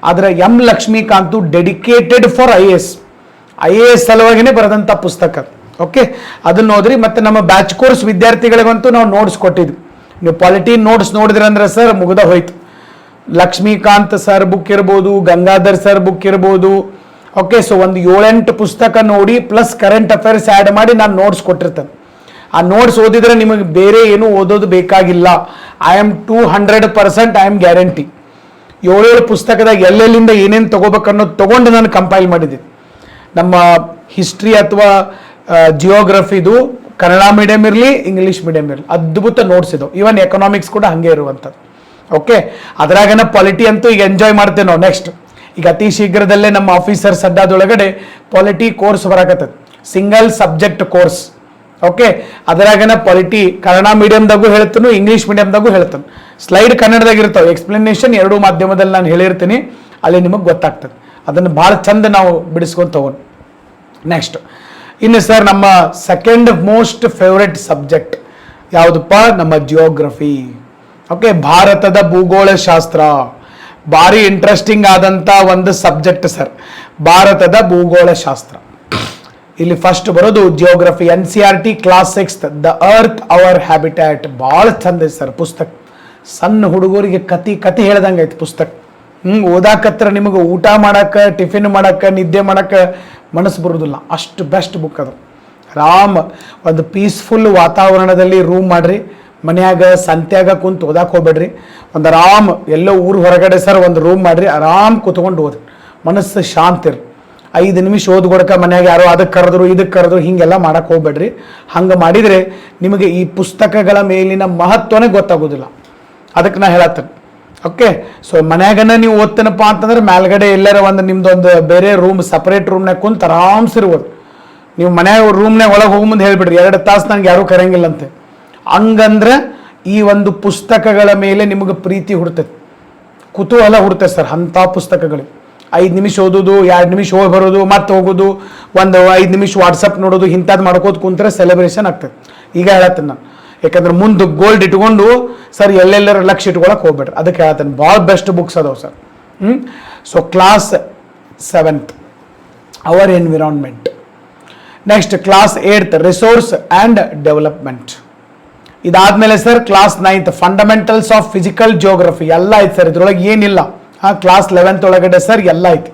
ಆದರೆ M. Laxmikanth dedicated for IAS ಸಲುವಾಗಿನೇ ಬರೆದಂಥ ಪುಸ್ತಕ. ಓಕೆ, ಅದನ್ನ ಓದ್ರಿ. ಮತ್ತೆ ನಮ್ಮ ಬ್ಯಾಚ್ ಕೋರ್ಸ್ ವಿದ್ಯಾರ್ಥಿಗಳಿಗಂತೂ ನಾವು ನೋಟ್ಸ್ ಕೊಟ್ಟಿದ್ವಿ. ನೀವು ಪಾಲಿಟಿ ನೋಟ್ಸ್ ನೋಡಿದ್ರಂದ್ರೆ ಸರ್ ಮುಗ್ದ ಹೋಯ್ತು. ಲಕ್ಷ್ಮೀಕಾಂತ್ ಸರ್ ಬುಕ್ ಇರ್ಬೋದು, ಗಂಗಾಧರ್ ಸರ್ ಬುಕ್ ಇರ್ಬೋದು. ಓಕೆ, ಸೊ ಒಂದು 7-8 ಪುಸ್ತಕ ನೋಡಿ ಪ್ಲಸ್ ಕರೆಂಟ್ ಅಫೇರ್ಸ್ ಆ್ಯಡ್ ಮಾಡಿ ನಾನು ನೋಟ್ಸ್ ಕೊಟ್ಟಿರ್ತೇನೆ. ಆ ನೋಟ್ಸ್ ಓದಿದ್ರೆ ನಿಮಗೆ ಬೇರೆ ಏನು ಓದೋದು ಬೇಕಾಗಿಲ್ಲ. I am 200% I am guarantee. 7 ಪುಸ್ತಕದಾಗ ಎಲ್ಲೆಲ್ಲಿಂದ ಏನೇನು ತಗೋಬೇಕು ಅನ್ನೋದು ತಗೊಂಡು ನಾನು ಕಂಪೈಲ್ ಮಾಡಿದ್ದೀನಿ. ನಮ್ಮ ಹಿಸ್ಟ್ರಿ ಅಥವಾ ಜಿಯೋಗ್ರಫಿದು ಕನ್ನಡ ಮೀಡಿಯಂ ಇರಲಿ, ಇಂಗ್ಲೀಷ್ ಮೀಡಿಯಂ ಇರಲಿ, ಅದ್ಭುತ ನೋಟ್ಸ್ ಇದಾವೆ. ಈವನ್ ಎಕನಾಮಿಕ್ಸ್ ಕೂಡ ಹಾಗೆ ಇರುವಂಥದ್ದು. ಓಕೆ, ಅದ್ರಾಗನ ಪಾಲಿಟಿ ಅಂತೂ ಈಗ ಎಂಜಾಯ್ ಮಾಡ್ತೇವೆ ನಾವು. ನೆಕ್ಸ್ಟ್ ಈಗ ಅತಿ ಶೀಘ್ರದಲ್ಲೇ ನಮ್ಮ ಆಫೀಸರ್ಸ್ ಅಡ್ಡಾದೊಳಗಡೆ ಪಾಲಿಟಿ ಕೋರ್ಸ್ ಬರಾಕತ್ತದ, ಸಿಂಗಲ್ ಸಬ್ಜೆಕ್ಟ್ ಕೋರ್ಸ್. ಓಕೆ, ಅದರಾಗನ ಪಾಲಿಟಿ ಕನ್ನಡ ಮೀಡಿಯಮ್ದಾಗೂ ಹೇಳ್ತಾನು, ಇಂಗ್ಲೀಷ್ ಮೀಡಿಯಮ್ದಾಗೂ ಹೇಳ್ತಾನೆ. ಸ್ಲೈಡ್ ಕನ್ನಡದಾಗ ಇರ್ತಾವೆ, ಎಕ್ಸ್ಪ್ಲನೇಷನ್ ಎರಡೂ ಮಾಧ್ಯಮದಲ್ಲಿ ನಾನು ಹೇಳಿರ್ತೀನಿ, ಅಲ್ಲಿ ನಿಮಗೆ ಗೊತ್ತಾಗ್ತದೆ. ಅದನ್ನು ಭಾಳ ಚಂದ ನಾವು ಬಿಡಿಸ್ಕೊಂಡು ತಗೊಂಡು. ನೆಕ್ಸ್ಟ್ ಇನ್ನು ಸರ್ ನಮ್ಮ ಸೆಕೆಂಡ್ ಮೋಸ್ಟ್ ಫೇವ್ರೆಟ್ ಸಬ್ಜೆಕ್ಟ್ ಯಾವುದಪ್ಪ? ನಮ್ಮ ಜಿಯೋಗ್ರಫಿ. ಓಕೆ, ಭಾರತದ ಭೂಗೋಳ ಶಾಸ್ತ್ರ ಭಾರಿ ಇಂಟ್ರೆಸ್ಟಿಂಗ್ ಆದಂಥ ಒಂದು ಸಬ್ಜೆಕ್ಟ್ ಸರ್, ಭಾರತದ ಭೂಗೋಳ ಶಾಸ್ತ್ರ. ಇಲ್ಲಿ ಫಸ್ಟ್ ಬರೋದು geography. NCERT class 6 the earth our habitat. ಭಾಳ ಚಂದ ಐತೆ ಸರ್ ಪುಸ್ತಕ. ಸಣ್ಣ ಹುಡುಗರಿಗೆ ಕತಿ ಹೇಳ್ದಂಗೆ ಐತೆ ಪುಸ್ತಕ. ಓದಾಕತ್ರ ನಿಮಗೆ ಊಟ ಮಾಡಕ್ಕೆ, ಟಿಫಿನ್ ಮಾಡಕ್ಕೆ, ನಿದ್ದೆ ಮಾಡಕ್ಕೆ ಮನಸ್ಸು ಬರೋದಿಲ್ಲ, ಅಷ್ಟು ಬೆಸ್ಟ್ ಬುಕ್ ಅದು. ಆರಾಮ್ ಒಂದು ಪೀಸ್ಫುಲ್ ವಾತಾವರಣದಲ್ಲಿ ರೂಮ್ ಮಾಡ್ರಿ, ಮನ್ಯಾಗ ಸಂತ್ಯಾಗ ಕುಂತು ಓದಾಕ್ ಹೋಗ್ಬೇಡ್ರಿ. ಒಂದು ಆರಾಮ್ ಎಲ್ಲೋ ಊರು ಹೊರಗಡೆ ಸರ್ ಒಂದು ರೂಮ್ ಮಾಡ್ರಿ, ಆರಾಮ್ ಕೂತ್ಕೊಂಡು ಓದ್ರಿ, ಮನಸ್ಸು ಶಾಂತಿ ಇರಿ. 5 ನಿಮಿಷ ಓದ್ಕೊಡಕ ಮನ್ಯಾಗ ಯಾರೋ ಅದಕ್ಕೆ ಕರೆದ್ರು ಇದಕ್ಕೆ ಕರೆದ್ರು ಹಿಂಗೆಲ್ಲ ಮಾಡಕ್ಕೆ ಹೋಗ್ಬೇಡ್ರಿ. ಹಂಗೆ ಮಾಡಿದರೆ ನಿಮಗೆ ಈ ಪುಸ್ತಕಗಳ ಮೇಲಿನ ಮಹತ್ವನೇ ಗೊತ್ತಾಗೋದಿಲ್ಲ. ಅದಕ್ಕೆ ನಾ ಹೇಳತ್ತೇನೆ. ಓಕೆ, ಸೊ ಮನ್ಯಾಗನ ನೀವು ಓದ್ತೇನಪ್ಪ ಅಂತಂದ್ರೆ ಮೇಲ್ಗಡೆ ಎಲ್ಲರ ಒಂದು ನಿಮ್ದೊಂದು ಬೇರೆ ರೂಮ್, ಸಪ್ರೇಟ್ ರೂಮ್ನಾಗ ಕುಂತು ಆರಾಮ್ಸಿರ್ಬೋದು. ನೀವು ಮನ್ಯಾಗ ರೂಮ್ನಾಗ ಒಳಗೆ ಹೋಗಿ ಮುಂದೆ ಹೇಳ್ಬಿಡ್ರಿ 2 ತಾಸು ನಂಗೆ ಯಾರೂ ಕರೆಯಂಗಿಲ್ಲಂತೆ. ಹಂಗಂದ್ರೆ ಈ ಒಂದು ಪುಸ್ತಕಗಳ ಮೇಲೆ ನಿಮಗೆ ಪ್ರೀತಿ ಹುಡ್ತೈತೆ, ಕುತೂಹಲ ಹುಡ್ತೈತೆ ಸರ್. ಅಂಥ ಪುಸ್ತಕಗಳು 5 ನಿಮಿಷ ಓದೋದು, 2 ನಿಮಿಷ ಹೋಗಿ ಬರೋದು, ಮತ್ತೆ ಹೋಗೋದು, ಒಂದು 5 ನಿಮಿಷ ವಾಟ್ಸಪ್ ನೋಡೋದು, ಇಂಥದ್ದು ಮಾಡ್ಕೋತ ಕುಂತ್ರೆ ಸೆಲೆಬ್ರೇಷನ್ ಆಗ್ತದೆ. ಈಗ ಹೇಳತ್ತೇನೆ ನಾನು, ಯಾಕಂದ್ರೆ ಮುಂದೆ ಗೋಲ್ಡ್ ಇಟ್ಕೊಂಡು ಸರ್ ಎಲ್ಲೆಲ್ಲರ ಲಕ್ಷ ಇಟ್ಕೊಳಕ್ಕೆ ಹೋಗ್ಬೇಡ್ರಿ. ಅದಕ್ಕೆ ಹೇಳ್ತೇನೆ, ಭಾಳ ಬೆಸ್ಟ್ ಬುಕ್ಸ್ ಅದಾವೆ sir. So class 7th our environment. Next class 8th resource and development. ಇದಾದ್ಮೇಲೆ sir class 9th fundamentals of physical geography. ಎಲ್ಲ ಐತೆ ಸರ್, ಇದ್ರೊಳಗೆ ಏನಿಲ್ಲ. ಕ್ಲಾಸ್ 11th ಒಳಗಡೆ ಸರ್ ಎಲ್ಲ ಐತಿ.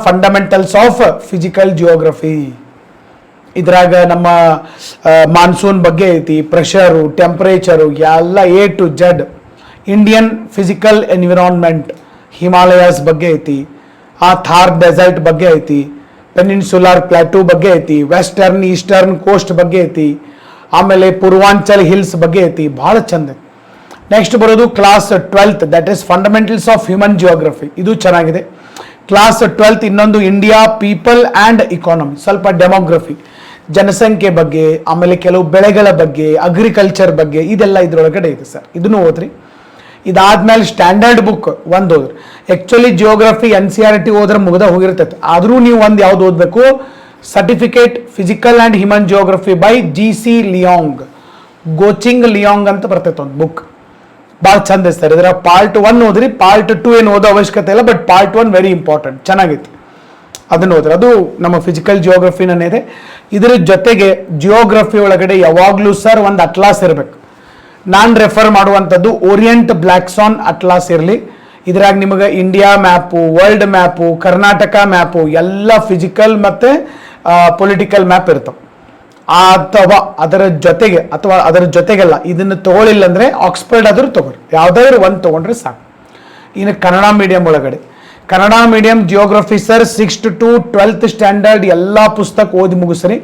Fundamentals of physical geography. ಇದ್ರಾಗ ನಮ್ಮ ಮಾನ್ಸೂನ್ ಬಗ್ಗೆ ಐತಿ, ಪ್ರೆಷರು, ಟೆಂಪ್ರೇಚರು ಎಲ್ಲ A to Z. Indian physical environment, Himalayas ಬಗ್ಗೆ ಐತಿ, ಆ ಥಾರ್ ಡೆಸರ್ಟ್ ಬಗ್ಗೆ ಐತಿ, ಪೆನಿನ್ಸುಲಾರ್ ಪ್ಲಾಟೂ ಬಗ್ಗೆ ಐತಿ, ವೆಸ್ಟರ್ನ್ ಈಸ್ಟರ್ನ್ ಕೋಸ್ಟ್ ಬಗ್ಗೆ ಐತಿ, ಆಮೇಲೆ ಪೂರ್ವಾಂಚಲ್ ಹಿಲ್ಸ್ ಬಗ್ಗೆ ಐತಿ. ಭಾಳ ಚಂದ. ನೆಕ್ಸ್ಟ್ ಬರೋದು class 12th, that is fundamentals of human geography. ಇದು ಚೆನ್ನಾಗಿದೆ. ಕ್ಲಾಸ್ 12th ಇನ್ನೊಂದು ಇಂಡಿಯಾ ಪೀಪಲ್ ಆ್ಯಂಡ್ ಇಕಾನಮಿ, ಸ್ವಲ್ಪ ಡೆಮೋಗ್ರಫಿ, ಜನಸಂಖ್ಯೆ ಬಗ್ಗೆ, ಆಮೇಲೆ ಕೆಲವು ಬೆಳೆಗಳ ಬಗ್ಗೆ, ಅಗ್ರಿಕಲ್ಚರ್ ಬಗ್ಗೆ, ಇದೆಲ್ಲ ಇದ್ರೊಳಗಡೆ ಇದೆ ಸರ್. ಇದನ್ನು ಓದ್ರಿ. ಇದಾದ್ಮೇಲೆ ಸ್ಟ್ಯಾಂಡರ್ಡ್ ಬುಕ್ ಒಂದು ಓದ್ರಿ. ಆ್ಯಕ್ಚುಲಿ ಜಿಯೋಗ್ರಫಿ NCERT ಓದ್ರೆ ಮುಗ್ದ ಹೋಗಿರ್ತೈತೆ. ಆದರೂ ನೀವು ಒಂದು ಯಾವ್ದು ಓದಬೇಕು, certificate physical and human geography by GC Leong, ಗೋಚಿಂಗ್ Leong ಅಂತ ಬರ್ತೈತೆ ಒಂದು ಬುಕ್. ಭಾಳ ಚಂದ ಇದೆ ಸರ್. ಇದರ ಪಾರ್ಟ್ 1 ಓದ್ರಿ, ಪಾರ್ಟ್ 2 ಏನು ಓದೋ ಅವಶ್ಯಕತೆ ಇಲ್ಲ, ಬಟ್ ಪಾರ್ಟ್ 1 ವೆರಿ ಇಂಪಾರ್ಟೆಂಟ್, ಚೆನ್ನಾಗೈತಿ, ಅದನ್ನು ಓದ್ರಿ. ಅದು ನಮ್ಮ ಫಿಸಿಕಲ್ ಜಿಯೋಗ್ರಫಿನೇ ಇದೆ. ಇದರ ಜೊತೆಗೆ ಜಿಯೋಗ್ರಫಿ ಒಳಗಡೆ ಯಾವಾಗಲೂ ಸರ್ ಒಂದು ಅಟ್ಲಾಸ್ ಇರಬೇಕು. ನಾನು ರೆಫರ್ ಮಾಡುವಂಥದ್ದು ಓರಿಯೆಂಟ್ ಬ್ಲ್ಯಾಕ್ಸಾನ್ ಅಟ್ಲಾಸ್ ಇರಲಿ. ಇದ್ರಾಗ ನಿಮಗೆ India map, world map, Karnataka map ಎಲ್ಲ ಫಿಸಿಕಲ್ ಮತ್ತು ಪೊಲಿಟಿಕಲ್ ಮ್ಯಾಪ್ ಇರ್ತವೆ. ಅಥವಾ ಅದರ ಜೊತೆಗೆಲ್ಲ ಇದನ್ನು ತಗೊಳ್ಳಿಲ್ಲ ಅಂದರೆ ಆಕ್ಸ್ಫರ್ಡ್ ಆದರೂ ತೊಗೊಳ್ರಿ, ಯಾವುದಾದ್ರೂ ಒಂದು ತೊಗೊಂಡ್ರೆ ಸಾಕು. ಇನ್ನು ಕನ್ನಡ ಮೀಡಿಯಂ ಒಳಗಡೆ, Kannada medium geography sir 6th to 12th standard ಎಲ್ಲ ಪುಸ್ತಕ ಓದಿ ಮುಗಿಸ್ರಿ.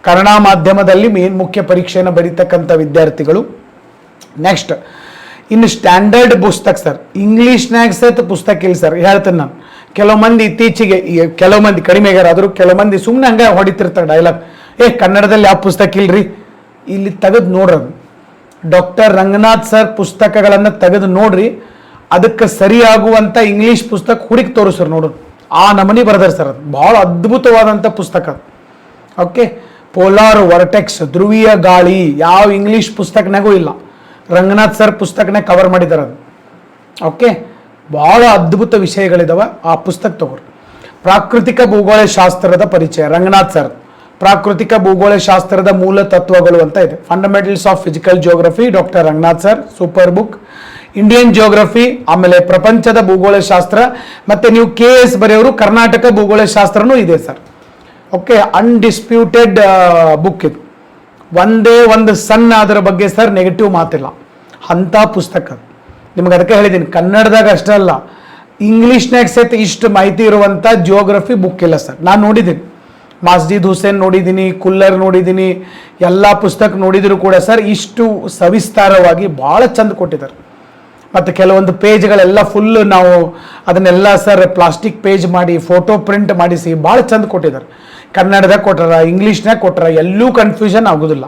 ಕನ್ನಡ ಮಾಧ್ಯಮದಲ್ಲಿ ಮುಖ್ಯ ಪರೀಕ್ಷೆಯನ್ನು ಬರೀತಕ್ಕಂಥ ವಿದ್ಯಾರ್ಥಿಗಳು. ನೆಕ್ಸ್ಟ್ ಇನ್ನು ಸ್ಟ್ಯಾಂಡರ್ಡ್ ಪುಸ್ತಕ ಸರ್, ಇಂಗ್ಲೀಷ್ನಾಗ ಸಹಿತ ಪುಸ್ತಕ ಇಲ್ಲ ಸರ್, ಹೇಳ್ತೇನೆ ನಾನು. ಕೆಲವು ಮಂದಿ ಇತ್ತೀಚೆಗೆ, ಕೆಲವು ಮಂದಿ ಕಡಿಮೆ ಆದರೂ ಕೆಲವು ಮಂದಿ ಸುಮ್ಮನೆ ಹಂಗೆ ಹೊಡಿತಿರ್ತಾರೆ ಡೈಲಾಗ್, ಕನ್ನಡದಲ್ಲಿ ಯಾವ ಪುಸ್ತಕ ಇಲ್ರಿ, ಇಲ್ಲಿ ತೆಗೆದು ನೋಡ್ರಿ. ಡಾಕ್ಟರ್ ರಂಗನಾಥ್ ಸರ್ ಪುಸ್ತಕಗಳನ್ನು ತೆಗೆದು ನೋಡ್ರಿ, ಅದಕ್ಕೆ ಸರಿಯಾಗುವಂಥ ಇಂಗ್ಲೀಷ್ ಪುಸ್ತಕ ಹುಡುಕಿ ತೋರಿಸ್ರಿ ನೋಡ್ರಿ. ಆ ನಮೂನಿ ಬರ್ದಾರೆ ಸರ್. ಅದು ಭಾಳ ಅದ್ಭುತವಾದಂಥ ಪುಸ್ತಕ. ಓಕೆ, ಪೋಲಾರ್ ವರ್ಟೆಕ್ಸ್, ಧ್ರುವೀಯ ಗಾಳಿ, ಯಾವ ಇಂಗ್ಲೀಷ್ ಪುಸ್ತಕನಾಗೂ ಇಲ್ಲ, ರಂಗನಾಥ್ ಸರ್ ಪುಸ್ತಕನೇ ಕವರ್ ಮಾಡಿದ್ದಾರೆ ಅದು. ಓಕೆ, ಭಾಳ ಅದ್ಭುತ ವಿಷಯಗಳಿದಾವೆ, ಆ ಪುಸ್ತಕ ತಗೋರಿ. ಪ್ರಾಕೃತಿಕ ಭೂಗೋಳ ಶಾಸ್ತ್ರದ ಪರಿಚಯ, ರಂಗನಾಥ್ ಸರ್. ಪ್ರಾಕೃತಿಕ ಭೂಗೋಳ ಶಾಸ್ತ್ರದ ಮೂಲ ತತ್ವಗಳು ಅಂತ ಇದೆ, fundamentals of physical geography, doctor Ranganath sir, super book. Indian geography, ಆಮೇಲೆ ಪ್ರಪಂಚದ ಭೂಗೋಳ ಶಾಸ್ತ್ರ, ಮತ್ತೆ ನೀವು KS ಬರೆಯೋರು ಕರ್ನಾಟಕ ಭೂಗೋಳ ಶಾಸ್ತ್ರನೂ ಇದೆ ಸರ್. ಓಕೆ, ಅನ್ಡಿಸ್ಪ್ಯೂಟೆಡ್ ಬುಕ್ ಇದು. ಒಂದೇ ಒಂದು ಸಣ್ಣ ಅದರ ಬಗ್ಗೆ ಸರ್ ನೆಗೆಟಿವ್ ಮಾತಿಲ್ಲ, ಅಂಥ ಪುಸ್ತಕ. ನಿಮ್ಗೆ ಅದಕ್ಕೆ ಹೇಳಿದ್ದೀನಿ, ಕನ್ನಡದಾಗ ಅಷ್ಟೇ ಅಲ್ಲ, ಇಂಗ್ಲೀಷ್ನಾಗ ಸಹಿತ ಇಷ್ಟು ಮಾಹಿತಿ ಇರುವಂಥ ಜಿಯೋಗ್ರಫಿ ಬುಕ್ ಇಲ್ಲ ಸರ್. ನಾನು ನೋಡಿದ್ದೀನಿ, ಮಾಸ್ಜಿದ್ ಹುಸೇನ್ ನೋಡಿದ್ದೀನಿ, ಕುಲ್ಲರ್ ನೋಡಿದ್ದೀನಿ, ಎಲ್ಲ ಪುಸ್ತಕ ನೋಡಿದ್ರು ಕೂಡ ಸರ್ ಇಷ್ಟು ಸವಿಸ್ತಾರವಾಗಿ ಭಾಳ ಚಂದ ಕೊಟ್ಟಿದ್ದಾರೆ. ಮತ್ತು ಕೆಲವೊಂದು ಪೇಜ್ಗಳೆಲ್ಲ ಫುಲ್ ನಾವು ಅದನ್ನೆಲ್ಲ ಸರ್ ಪ್ಲಾಸ್ಟಿಕ್ ಪೇಜ್ ಮಾಡಿ ಫೋಟೋ ಪ್ರಿಂಟ್ ಮಾಡಿಸಿ ಭಾಳ ಚಂದ ಕೊಟ್ಟಿದ್ದಾರೆ. ಕನ್ನಡದಾಗ ಕೊಟ್ಟಾರ, ಇಂಗ್ಲೀಷ್ನಾಗ ಕೊಟ್ಟಾರ, ಎಲ್ಲೂ ಕನ್ಫ್ಯೂಷನ್ ಆಗೋದಿಲ್ಲ.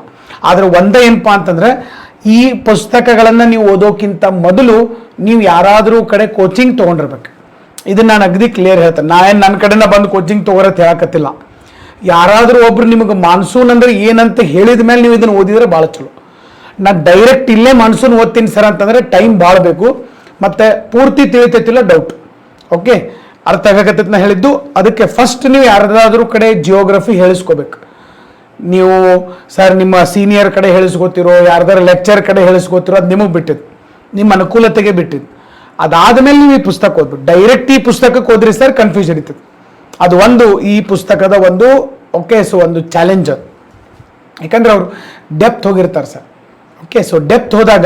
ಆದರೆ ಒಂದೇ ಏನಪ್ಪ ಅಂತಂದರೆ, ಈ ಪುಸ್ತಕಗಳನ್ನು ನೀವು ಓದೋಕ್ಕಿಂತ ಮೊದಲು ನೀವು ಯಾರಾದರೂ ಕಡೆ ಕೋಚಿಂಗ್ ತೊಗೊಂಡಿರ್ಬೇಕು. ಇದನ್ನು ನಾನು ಅಗದಿ ಕ್ಲಿಯರ್ ಹೇಳ್ತೇನೆ. ನನ್ನ ಕಡೆನ ಬಂದು ಕೋಚಿಂಗ್ ತೊಗೊರತ್ತೆ ಹೇಳಕತ್ತಿಲ್ಲ. ಯಾರಾದರೂ ಒಬ್ರು ನಿಮಗೆ ಮಾನ್ಸೂನ್ ಅಂದರೆ ಏನಂತ ಹೇಳಿದ ಮೇಲೆ ನೀವು ಇದನ್ನು ಓದಿದರೆ ಭಾಳ ಚಲೋ. ನಾನು ಡೈರೆಕ್ಟ್ ಇಲ್ಲೇ ಮಾನ್ಸೂನ್ ಓದ್ತೀನಿ ಸರ್ ಅಂತಂದರೆ ಟೈಮ್ ಭಾಳ ಬೇಕು, ಮತ್ತು ಪೂರ್ತಿ ತಿಳಿತೈತಿಲ್ಲ ಡೌಟ್. ಓಕೆ, ಅರ್ಥ ಆಗಕತ್ತೈತೆ ನಾ ಹೇಳಿದ್ದು. ಅದಕ್ಕೆ ಫಸ್ಟ್ ನೀವು ಯಾರ್ದಾದ್ರೂ ಕಡೆ ಜಿಯೋಗ್ರಫಿ ಹೇಳಿಸ್ಕೋಬೇಕು. ನೀವು ಸರ್ ನಿಮ್ಮ ಸೀನಿಯರ್ ಕಡೆ ಹೇಳಿಸ್ಕೋತಿರೋ, ಯಾರ್ದಾರ ಲೆಕ್ಚರ್ ಕಡೆ ಹೇಳಿಸ್ಕೋತಿರೋ, ಅದು ನಿಮಗೆ ಬಿಟ್ಟಿದ್ದು, ನಿಮ್ಮ ಅನುಕೂಲತೆಗೆ ಬಿಟ್ಟಿದ್ದು. ಅದಾದಮೇಲೆ ನೀವು ಈ ಪುಸ್ತಕ ಓದ್ಬೇಕು. ಡೈರೆಕ್ಟ್ ಈ ಪುಸ್ತಕಕ್ಕೆ ಹೋದ್ರಿ ಸರ್ ಕನ್ಫ್ಯೂಷನ್ ಇರ್ತದೆ. ಅದು ಒಂದು ಈ ಪುಸ್ತಕದ ಒಂದು ಒಂದು ಚಾಲೆಂಜ್ ಅದು. ಯಾಕಂದ್ರೆ ಅವರು ಡೆಪ್ತ್ ಹೋಗಿರ್ತಾರೆ ಸರ್. ಓಕೆ, ಸೊ ಡೆಪ್ತ್ ಹೋದಾಗ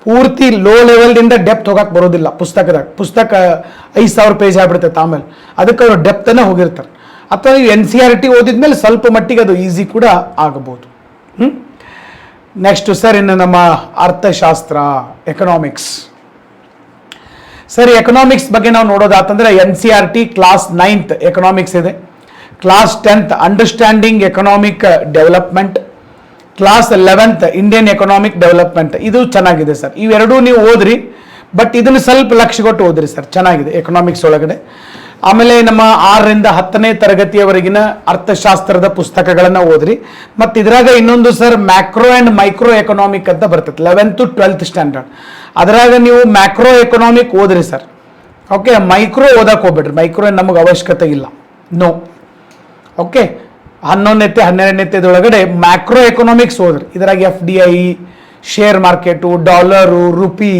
ಪೂರ್ತಿ ಲೋ ಲೆವೆಲ್ದಿಂದ ಡೆಪ್ತ್ ಹೋಗಕ್ಕೆ ಬರೋದಿಲ್ಲ ಪುಸ್ತಕ 5000 ಪೇಜ್ ಆಗ್ಬಿಡ್ತೈತೆ ಆಮೇಲೆ. ಅದಕ್ಕೆ ಅವರು ಡೆಪ್ತನ್ನು ಹೋಗಿರ್ತಾರೆ. ಅಥವಾ ನೀವು NCERT ಓದಿದ್ಮೇಲೆ ಸ್ವಲ್ಪ ಮಟ್ಟಿಗೆ ಅದು ಈಸಿ ಕೂಡ ಆಗಬಹುದು. ನೆಕ್ಸ್ಟ್ ಸರ್ ಇನ್ನು ನಮ್ಮ ಅರ್ಥಶಾಸ್ತ್ರ, ಎಕನಾಮಿಕ್ಸ್. ಸರಿ, ಎಕನಾಮಿಕ್ಸ್ ಬಗ್ಗೆ ನಾವು ನೋಡೋದಾತಂದ್ರೆ NCERT ಕ್ಲಾಸ್ 9th ಎಕನಾಮಿಕ್ಸ್ ಇದೆ, class 10th understanding economic development, class 11th Indian economic development. ಇದು ಚೆನ್ನಾಗಿದೆ ಸರ್. ಇವೆರಡೂ ನೀವು ಓದ್ರಿ, ಬಟ್ ಇದನ್ನು ಸ್ವಲ್ಪ ಲಕ್ಷ್ಯ ಕೊಟ್ಟು ಓದ್ರಿ ಸರ್, ಚೆನ್ನಾಗಿದೆ ಎಕನಾಮಿಕ್ಸ್ ಒಳಗಡೆ. ಆಮೇಲೆ ನಮ್ಮ 6ರಿಂದ 10ನೇ ತರಗತಿಯವರೆಗಿನ ಅರ್ಥಶಾಸ್ತ್ರದ ಪುಸ್ತಕಗಳನ್ನು ಓದ್ರಿ. ಮತ್ತು ಇದ್ರಾಗ ಇನ್ನೊಂದು sir macro and micro economic ಅಂತ ಬರ್ತೈತೆ 11th to 12th ಸ್ಟ್ಯಾಂಡರ್ಡ್. ಅದರಾಗ ನೀವು ಮ್ಯಾಕ್ರೋ ಎಕನಾಮಿಕ್ ಓದ್ರಿ ಸರ್. ಓಕೆ, ಮೈಕ್ರೋ ಓದಕ್ಕೆ ಹೋಗ್ಬೇಡ್ರಿ, ಮೈಕ್ರೋ ನಮಗೆ ಅವಶ್ಯಕತೆ ಇಲ್ಲ, ನೋ. ಓಕೆ, 11ನೇ 12ನೇದೊಳಗಡೆ ಮ್ಯಾಕ್ರೋ ಎಕನಾಮಿಕ್ಸ್ ಓದ್ರಿ. ಇದ್ರಾಗ FDI, share market, dollar, rupee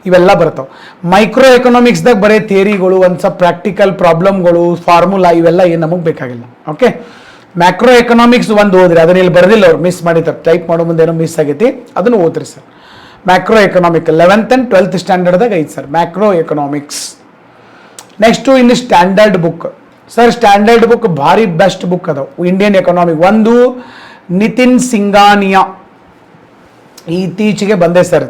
ಇವೆಲ್ಲ ಬರ್ತಾವೆ. ಮೈಕ್ರೋ ಎಕನಾಮಿಕ್ಸ್ದಾಗ ಬರೀ ಥಿಯರಿಗಳು, ಒಂದು ಸ್ವಲ್ಪ ಪ್ರಾಕ್ಟಿಕಲ್ ಪ್ರಾಬ್ಲಮ್ಗಳು, ಫಾರ್ಮುಲಾ ಇವೆಲ್ಲ ಏನು ನಮಗೆ ಬೇಕಾಗಿಲ್ಲ. ಓಕೆ, ಮ್ಯಾಕ್ರೋ ಎಕನಾಮಿಕ್ಸ್ ಒಂದು ಓದ್ರಿ, ಅದನ್ನ ಇಲ್ಲಿ ಬರೆದಿಲ್ಲ ಅವ್ರು, ಮಿಸ್ ಮಾಡಿದ್ದಾರೆ, ಟೈಪ್ ಮಾಡೋ ಮುಂದೆ ಏನೋ ಮಿಸ್ ಆಗೈತಿ, ಅದನ್ನು ಓದ್ರಿ sir. Macro economic 11th and 12th ಸ್ಟ್ಯಾಂಡರ್ಡ್ದಾಗ ಐತಿ ಸರ್ ಮ್ಯಾಕ್ರೋ ಎಕನಾಮಿಕ್ಸ್. ನೆಕ್ಸ್ಟು ಇನ್ನು standard book sir, standard book ಭಾರಿ ಬೆಸ್ಟ್ ಬುಕ್ ಅದಾವ ಇಂಡಿಯನ್ ಎಕನಾಮಿಕ್. ಒಂದು ನಿತಿನ್ ಸಿಂಘಾನಿಯಾ ಇತ್ತೀಚೆಗೆ ಬಂದೆ ಸರ್.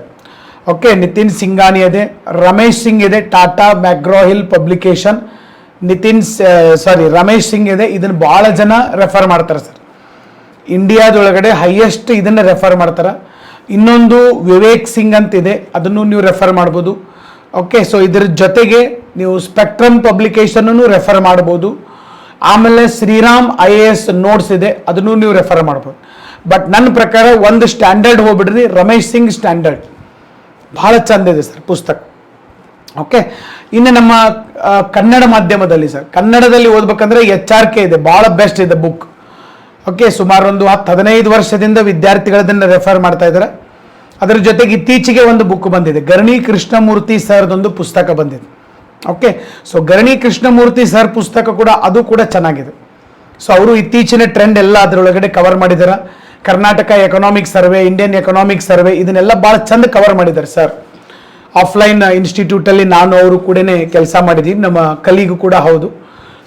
ಓಕೆ, ನಿತಿನ್ ಸಿಂಘಾನಿಯಾ ಇದೆ, ರಮೇಶ್ ಸಿಂಗ್ ಇದೆ, ಟಾಟಾ ಮ್ಯಾಗ್ರೋ-ಹಿಲ್ ಪಬ್ಲಿಕೇಶನ್. ರಮೇಶ್ ಸಿಂಗ್ ಇದೆ. ಇದನ್ನು ಭಾಳ ಜನ ರೆಫರ್ ಮಾಡ್ತಾರೆ ಸರ್. ಇಂಡಿಯಾದೊಳಗಡೆ ಹೈಯೆಸ್ಟ್ ಇದನ್ನು ರೆಫರ್ ಮಾಡ್ತಾರೆ. ಇನ್ನೊಂದು ವಿವೇಕ್ ಸಿಂಗ್ ಅಂತಿದೆ, ಅದನ್ನು ನೀವು ರೆಫರ್ ಮಾಡ್ಬೋದು. ಓಕೆ, ಸೊ ಇದ್ರ ಜೊತೆಗೆ ನೀವು ಸ್ಪೆಕ್ಟ್ರಮ್ ಪಬ್ಲಿಕೇಶನನ್ನು ರೆಫರ್ ಮಾಡ್ಬೋದು. ಆಮೇಲೆ ಶ್ರೀರಾಮ್ IAS ನೋಟ್ಸ್ ಇದೆ, ಅದನ್ನು ನೀವು ರೆಫರ್ ಮಾಡ್ಬೋದು. ಬಟ್ ನನ್ನ ಪ್ರಕಾರ ಒಂದು ಸ್ಟ್ಯಾಂಡರ್ಡ್ ಹೋಗ್ಬಿಡ್ರಿ, ರಮೇಶ್ ಸಿಂಗ್ ಸ್ಟ್ಯಾಂಡರ್ಡ್ ಭಾಳ ಚಂದ ಇದೆ ಸರ್ ಪುಸ್ತಕ. ಓಕೆ, ಇನ್ನು ನಮ್ಮ ಕನ್ನಡ ಮಾಧ್ಯಮದಲ್ಲಿ ಸರ್, ಕನ್ನಡದಲ್ಲಿ ಓದ್ಬೇಕಂದ್ರೆ HRK ಇದೆ, ಭಾಳ ಬೆಸ್ಟ್ ಇದೆ ಬುಕ್. ಓಕೆ, ಸುಮಾರು ಒಂದು 10-15 ವರ್ಷದಿಂದ ವಿದ್ಯಾರ್ಥಿಗಳದನ್ನು ರೆಫರ್ ಮಾಡ್ತಾ ಇದ್ದಾರೆ. ಅದರ ಜೊತೆಗೆ ಇತ್ತೀಚೆಗೆ ಒಂದು ಬುಕ್ ಬಂದಿದೆ, ಗರಣಿ ಕೃಷ್ಣಮೂರ್ತಿ ಸರ್ದೊಂದು ಪುಸ್ತಕ ಬಂದಿದೆ. Okay, so Garani Krishnamurthy sir ಪುಸ್ತಕ ಕೂಡ ಅದು ಕೂಡ ಚೆನ್ನಾಗಿದೆ. ಸೊ ಅವರು ಇತ್ತೀಚಿನ ಟ್ರೆಂಡ್ ಎಲ್ಲ ಅದರೊಳಗಡೆ ಕವರ್ ಮಾಡಿದ್ದಾರೆ. Karnataka economic survey, Indian economic survey, ಇದನ್ನೆಲ್ಲ ಭಾಳ ಚಂದ ಕವರ್ ಮಾಡಿದ್ದಾರೆ ಸರ್. ಆಫ್ಲೈನ್ ಇನ್ಸ್ಟಿಟ್ಯೂಟಲ್ಲಿ ನಾನು ಅವರು ಕೂಡ ಕೆಲಸ ಮಾಡಿದ್ದೀವಿ, ನಮ್ಮ ಕಲೀಗು ಕೂಡ ಹೌದು.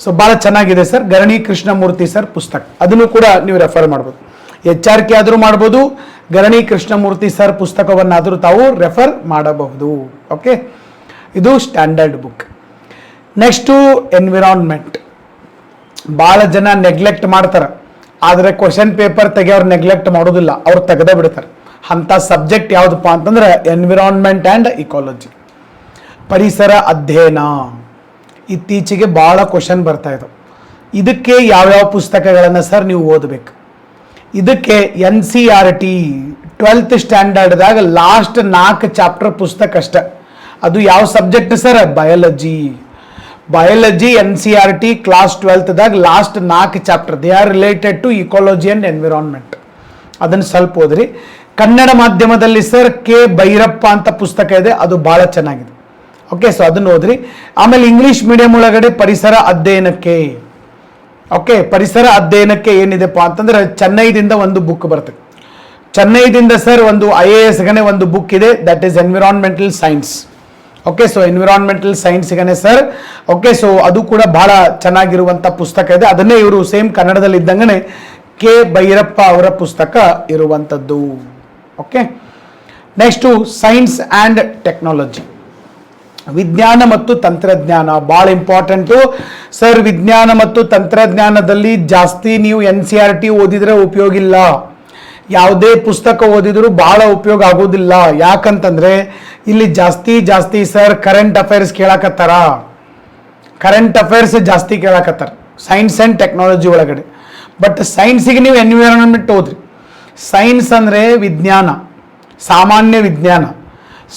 ಸೊ ಭಾಳ ಚೆನ್ನಾಗಿದೆ ಸರ್ ಗರಣಿ ಕೃಷ್ಣಮೂರ್ತಿ ಸರ್ ಪುಸ್ತಕ, ಅದನ್ನು ಕೂಡ ನೀವು ರೆಫರ್ ಮಾಡ್ಬೋದು. HRK ಆದರೂ ಮಾಡ್ಬೋದು, ಗರಣಿ ಕೃಷ್ಣಮೂರ್ತಿ ಸರ್ ಪುಸ್ತಕವನ್ನಾದರೂ ತಾವು ರೆಫರ್ ಮಾಡಬಹುದು. ಓಕೆ, ಇದು ಸ್ಟ್ಯಾಂಡರ್ಡ್ ಬುಕ್. Next environment. ಭಾಳ ಜನ ನೆಗ್ಲೆಕ್ಟ್ ಮಾಡ್ತಾರೆ, ಆದರೆ ಕ್ವಶನ್ ಪೇಪರ್ ತೆಗೆಯೋರು ನೆಗ್ಲೆಕ್ಟ್ ಮಾಡೋದಿಲ್ಲ, ಅವ್ರು ತೆಗೆದೇ ಬಿಡ್ತಾರೆ. ಅಂಥ ಸಬ್ಜೆಕ್ಟ್ ಯಾವುದಪ್ಪ ಅಂತಂದ್ರೆ ಎನ್ವಿರಾನ್ಮೆಂಟ್ ಆ್ಯಂಡ್ ಇಕಾಲಜಿ, ಪರಿಸರ ಅಧ್ಯಯನ. ಇತ್ತೀಚೆಗೆ ಭಾಳ ಕ್ವಶನ್ ಬರ್ತಾ ಇದ್ದಾವೆ. ಇದಕ್ಕೆ ಯಾವ್ಯಾವ ಪುಸ್ತಕಗಳನ್ನು ಸರ್ ನೀವು ಓದಬೇಕು? ಇದಕ್ಕೆ NCERT 12th ಸ್ಟ್ಯಾಂಡರ್ಡ್ದಾಗ ಲಾಸ್ಟ್ 4 ಚಾಪ್ಟರ್ ಪುಸ್ತಕ ಅಷ್ಟೆ. ಅದು ಯಾವ subject sir? Biology. NCERT class 12ದಾಗ last 4 chapter, they are related to ecology and environment. ಅದನ್ನು ಸ್ವಲ್ಪ ಓದ್ರಿ. ಕನ್ನಡ ಮಾಧ್ಯಮದಲ್ಲಿ ಸರ್ K ಭೈರಪ್ಪ ಅಂತ ಪುಸ್ತಕ ಇದೆ, ಅದು ಭಾಳ ಚೆನ್ನಾಗಿದೆ. ಓಕೆ, ಸೊ ಅದನ್ನು ಓದ್ರಿ. ಆಮೇಲೆ ಇಂಗ್ಲೀಷ್ ಮೀಡಿಯಂ ಒಳಗಡೆ ಪರಿಸರ ಅಧ್ಯಯನಕ್ಕೆ. ಓಕೆ, ಪರಿಸರ ಅಧ್ಯಯನಕ್ಕೆ ಏನಿದೆಪ್ಪ ಅಂತಂದ್ರೆ ಚೆನ್ನೈದಿಂದ ಒಂದು ಬುಕ್ ಬರ್ತದೆ. ಚೆನ್ನೈದಿಂದ ಸರ್ ಒಂದು IASಗನೆ ಒಂದು ಬುಕ್ ಇದೆ, that is environmental science. Okay, so environmental ಸೈನ್ಸ್ಗನೆ ಸರ್. ಓಕೆ, ಸೊ ಅದು ಕೂಡ ಬಹಳ ಚೆನ್ನಾಗಿರುವಂಥ ಪುಸ್ತಕ ಇದೆ. ಅದನ್ನೇ ಇವರು ಸೇಮ್ ಕನ್ನಡದಲ್ಲಿ ಇದ್ದಂಗೆ K ಭೈರಪ್ಪ ಅವರ ಪುಸ್ತಕ ಇರುವಂಥದ್ದು. Okay, next science and technology, ವಿಜ್ಞಾನ ಮತ್ತು ತಂತ್ರಜ್ಞಾನ ಭಾಳ ಇಂಪಾರ್ಟೆಂಟು ಸರ್. ವಿಜ್ಞಾನ ಮತ್ತು ತಂತ್ರಜ್ಞಾನದಲ್ಲಿ ಜಾಸ್ತಿ ನೀವು NCERT ಓದಿದ್ರೆ ಉಪಯೋಗ ಇಲ್ಲ, ಯಾವುದೇ ಪುಸ್ತಕ ಓದಿದ್ರು ಭಾಳ ಉಪಯೋಗ ಆಗೋದಿಲ್ಲ. ಯಾಕಂತಂದರೆ ಇಲ್ಲಿ ಜಾಸ್ತಿ ಸರ್ ಕರೆಂಟ್ ಅಫೇರ್ಸ್ ಕೇಳಕತ್ತಾರ, ಕರೆಂಟ್ ಅಫೇರ್ಸ್ ಜಾಸ್ತಿ ಕೇಳಕತ್ತಾರ ಸೈನ್ಸ್ ಆ್ಯಂಡ್ ಟೆಕ್ನಾಲಜಿ ಒಳಗಡೆ. ಬಟ್ ಸೈನ್ಸಿಗೆ ನೀವು ಎನ್ವಿರಾನ್ಮೆಂಟ್ ಓದ್ರಿ. ಸೈನ್ಸ್ ಅಂದರೆ ವಿಜ್ಞಾನ, ಸಾಮಾನ್ಯ ವಿಜ್ಞಾನ.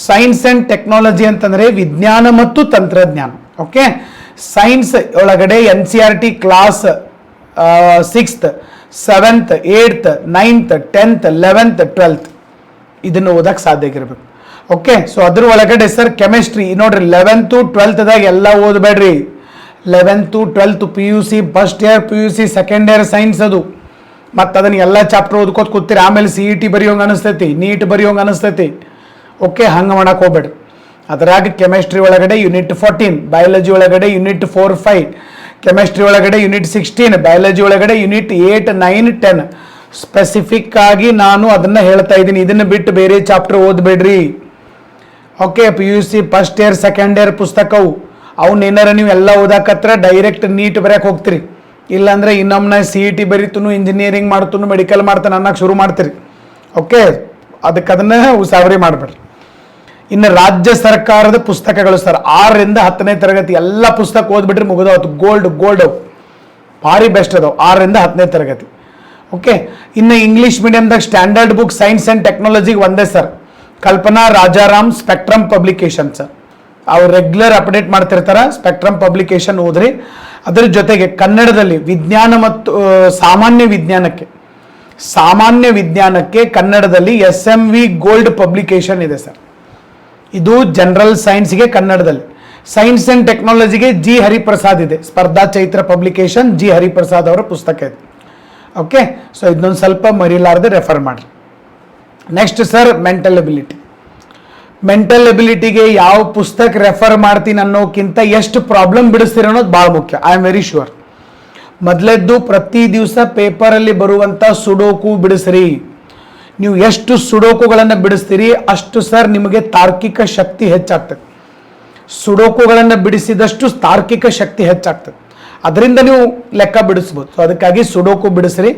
ಸೈನ್ಸ್ ಆ್ಯಂಡ್ ಟೆಕ್ನಾಲಜಿ ಅಂತಂದರೆ ವಿಜ್ಞಾನ ಮತ್ತು ತಂತ್ರಜ್ಞಾನ. ಓಕೆ, ಸೈನ್ಸ್ ಒಳಗಡೆ NCERT class 6th 7th 8th 9th 10th 11th 12th ಇದನ್ನು ಓದಕ್ಕೆ ಸಾಧ್ಯ ಆಗಿರ್ಬೇಕು. ಓಕೆ, ಸೊ ಅದ್ರ ಒಳಗಡೆ ಸರ್ ಕೆಮಿಸ್ಟ್ರಿ ನೋಡ್ರಿ, 11th 12thದಾಗ ಎಲ್ಲ ಓದಬೇಡ್ರಿ. 11th 12th PUC first year, PUC second year science ಅದು. ಮತ್ತು ಅದನ್ನು ಎಲ್ಲ ಚಾಪ್ಟರ್ ಓದ್ಕೋತ ಕೂತೀರಿ, ಆಮೇಲೆ CET ಬರೆಯೋಂಗೆ ಅನಿಸ್ತೈತಿ, ನೀಟ್ ಬರೆಯೋಂಗೆ ಅನಿಸ್ತೈತಿ. ಓಕೆ, ಹಂಗೆ ಮಾಡಕ್ಕೆ ಹೋಗ್ಬೇಡ್ರಿ. ಅದರಾಗ ಕೆಮಿಸ್ಟ್ರಿ ಒಳಗಡೆ ಯೂನಿಟ್ 14, ಬಯಾಲಜಿ ಒಳಗಡೆ ಯೂನಿಟ್ 4, 5, ಕೆಮಿಸ್ಟ್ರಿ ಒಳಗಡೆ ಯೂನಿಟ್ 16, ಬಯಾಲಜಿ ಒಳಗಡೆ ಯೂನಿಟ್ 8, 9, 10 ಸ್ಪೆಸಿಫಿಕ್ ಆಗಿ ನಾನು ಅದನ್ನು ಹೇಳ್ತಾ ಇದ್ದೀನಿ. ಇದನ್ನು ಬಿಟ್ಟು ಬೇರೆ ಚಾಪ್ಟರ್ ಓದಬೇಡ್ರಿ. Okay, PUC first year second year ಪುಸ್ತಕವು ಅವನ್ನೇನಾರ ನೀವು ಎಲ್ಲ ಓದಾಕತ್ರ ಡೈರೆಕ್ಟ್ ನೀಟ್ ಬರೆಯಕ್ಕೆ ಹೋಗ್ತೀರಿ. ಇಲ್ಲಾಂದರೆ ಇನ್ನೊಮ್ಮೆ CET ಬರೀತನು, ಇಂಜಿನಿಯರಿಂಗ್ ಮಾಡ್ತನು, ಮೆಡಿಕಲ್ ಮಾಡ್ತಾನೆ ಅನ್ನೋಕೆ ಶುರು ಮಾಡ್ತೀರಿ. ಓಕೆ, ಅದನ್ನು ಉಸಾವರಿ ಮಾಡಬೇಡ್ರಿ. ಇನ್ನು ರಾಜ್ಯ ಸರ್ಕಾರದ ಪುಸ್ತಕಗಳು ಸರ್ 6ರಿಂದ 10ನೇ ತರಗತಿ ಎಲ್ಲ ಪುಸ್ತಕ ಓದ್ಬಿಟ್ರೆ ಮುಗಿದವತ್ತು. ಗೋಲ್ಡ್ ಭಾರಿ ಬೆಸ್ಟ್ ಅದಾವೆ 6ರಿಂದ 10ನೇ ತರಗತಿ. ಓಕೆ, ಇನ್ನು ಇಂಗ್ಲೀಷ್ ಮೀಡಿಯಮ್ದಾಗ ಸ್ಟ್ಯಾಂಡರ್ಡ್ ಬುಕ್ ಸೈನ್ಸ್ ಆ್ಯಂಡ್ ಟೆಕ್ನಾಲಜಿಗೆ ಒಂದೇ sir, Kalpana Rajaram Spectrum publication sir. ಅವ್ರು ರೆಗ್ಯುಲರ್ ಅಪ್ಡೇಟ್ ಮಾಡ್ತಿರ್ತಾರೆ. ಸ್ಪೆಕ್ಟ್ರಮ್ ಪಬ್ಲಿಕೇಶನ್ ಓದ್ರಿ. ಅದರ ಜೊತೆಗೆ ಕನ್ನಡದಲ್ಲಿ ವಿಜ್ಞಾನ ಮತ್ತು ಸಾಮಾನ್ಯ ವಿಜ್ಞಾನಕ್ಕೆ ಕನ್ನಡದಲ್ಲಿ SMV ಗೋಲ್ಡ್ ಪಬ್ಲಿಕೇಶನ್ ಇದೆ ಸರ್. ಇದು ಜನರಲ್ ಸೈನ್ಸ್ಗೆ ಕನ್ನಡದಲ್ಲಿ. ಸೈನ್ಸ್ ಆ್ಯಂಡ್ ಟೆಕ್ನಾಲಜಿಗೆ G ಹರಿಪ್ರಸಾದ್ ಇದೆ, ಸ್ಪರ್ಧಾ ಚೈತ್ರ ಪಬ್ಲಿಕೇಶನ್, G ಹರಿಪ್ರಸಾದ್ ಅವರ ಪುಸ್ತಕ ಇದೆ. ಓಕೆ, ಸೊ ಇದನ್ನೊಂದು ಸ್ವಲ್ಪ ಮರಿಲಾರದೆ ರೆಫರ್ ಮಾಡಿರಿ. Next sir, mental ability. Mental ಎಬಿಲಿಟಿಗೆ ಯಾವ ಪುಸ್ತಕ ರೆಫರ್ ಮಾಡ್ತೀನಿ ಅನ್ನೋಕ್ಕಿಂತ ಎಷ್ಟು ಪ್ರಾಬ್ಲಮ್ ಬಿಡಿಸ್ತೀರಿ ಅನ್ನೋದು ಭಾಳ ಮುಖ್ಯ. I am very sure. ಮೊದಲೆದ್ದು ಪ್ರತಿ ದಿವಸ ಪೇಪರಲ್ಲಿ ಬರುವಂಥ ಸುಡೋಕು ಬಿಡಿಸ್ರಿ. ನೀವು ಎಷ್ಟು ಸುಡೋಕುಗಳನ್ನು ಬಿಡಿಸ್ತೀರಿ ಅಷ್ಟು ಸರ್ ನಿಮಗೆ ತಾರ್ಕಿಕ ಶಕ್ತಿ ಹೆಚ್ಚಾಗ್ತದೆ. ಸುಡೋಕುಗಳನ್ನು ಬಿಡಿಸಿದಷ್ಟು ತಾರ್ಕಿಕ ಶಕ್ತಿ ಹೆಚ್ಚಾಗ್ತದೆ. ಅದರಿಂದ ನೀವು ಲೆಕ್ಕ ಬಿಡಿಸ್ಬೋದು. ಸೊ ಅದಕ್ಕಾಗಿ ಸುಡೋಕು ಬಿಡಿಸ್ರಿ.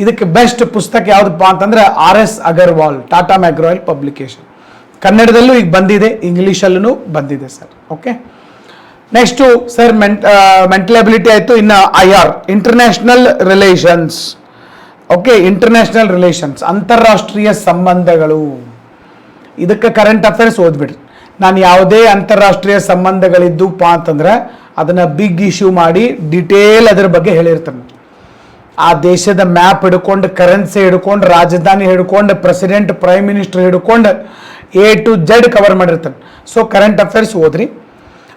ಇದಕ್ಕೆ ಬೆಸ್ಟ್ ಪುಸ್ತಕ ಯಾವುದಪ್ಪ ಅಂತಂದ್ರೆ RS ಅಗರ್ವಾಲ್, ಟಾಟಾ ಮ್ಯಾಗ್ರಾಯಲ್ ಪಬ್ಲಿಕೇಶನ್. ಕನ್ನಡದಲ್ಲೂ ಈಗ ಬಂದಿದೆ, ಇಂಗ್ಲೀಷಲ್ಲೂ ಬಂದಿದೆ sir. Okay, next sir mental ability ಆಯಿತು. ಇನ್ನು IR, international relations. Okay, international relations, ಅಂತಾರಾಷ್ಟ್ರೀಯ ಸಂಬಂಧಗಳು. ಇದಕ್ಕೆ ಕರೆಂಟ್ ಅಫೇರ್ಸ್ ಓದ್ಬಿಡ್ರಿ. ನಾನು ಯಾವುದೇ ಅಂತಾರಾಷ್ಟ್ರೀಯ ಸಂಬಂಧಗಳಿದ್ದುಪ್ಪ ಅಂತಂದ್ರೆ ಅದನ್ನು ಬಿಗ್ ಇಶ್ಯೂ ಮಾಡಿ ಡಿಟೇಲ್ ಅದರ ಬಗ್ಗೆ ಹೇಳಿರ್ತಾನೆ. ಆ ದೇಶದ ಮ್ಯಾಪ್ ಹಿಡ್ಕೊಂಡು, ಕರೆನ್ಸಿ ಹಿಡ್ಕೊಂಡು, ರಾಜಧಾನಿ ಹಿಡ್ಕೊಂಡು, ಪ್ರೆಸಿಡೆಂಟ್, ಪ್ರೈಮ್ ಮಿನಿಸ್ಟರ್ ಹಿಡ್ಕೊಂಡು A to Z ಕವರ್ ಮಾಡಿರ್ತಾನೆ. ಸೊ ಕರೆಂಟ್ ಅಫೇರ್ಸ್ ಓದ್ರಿ.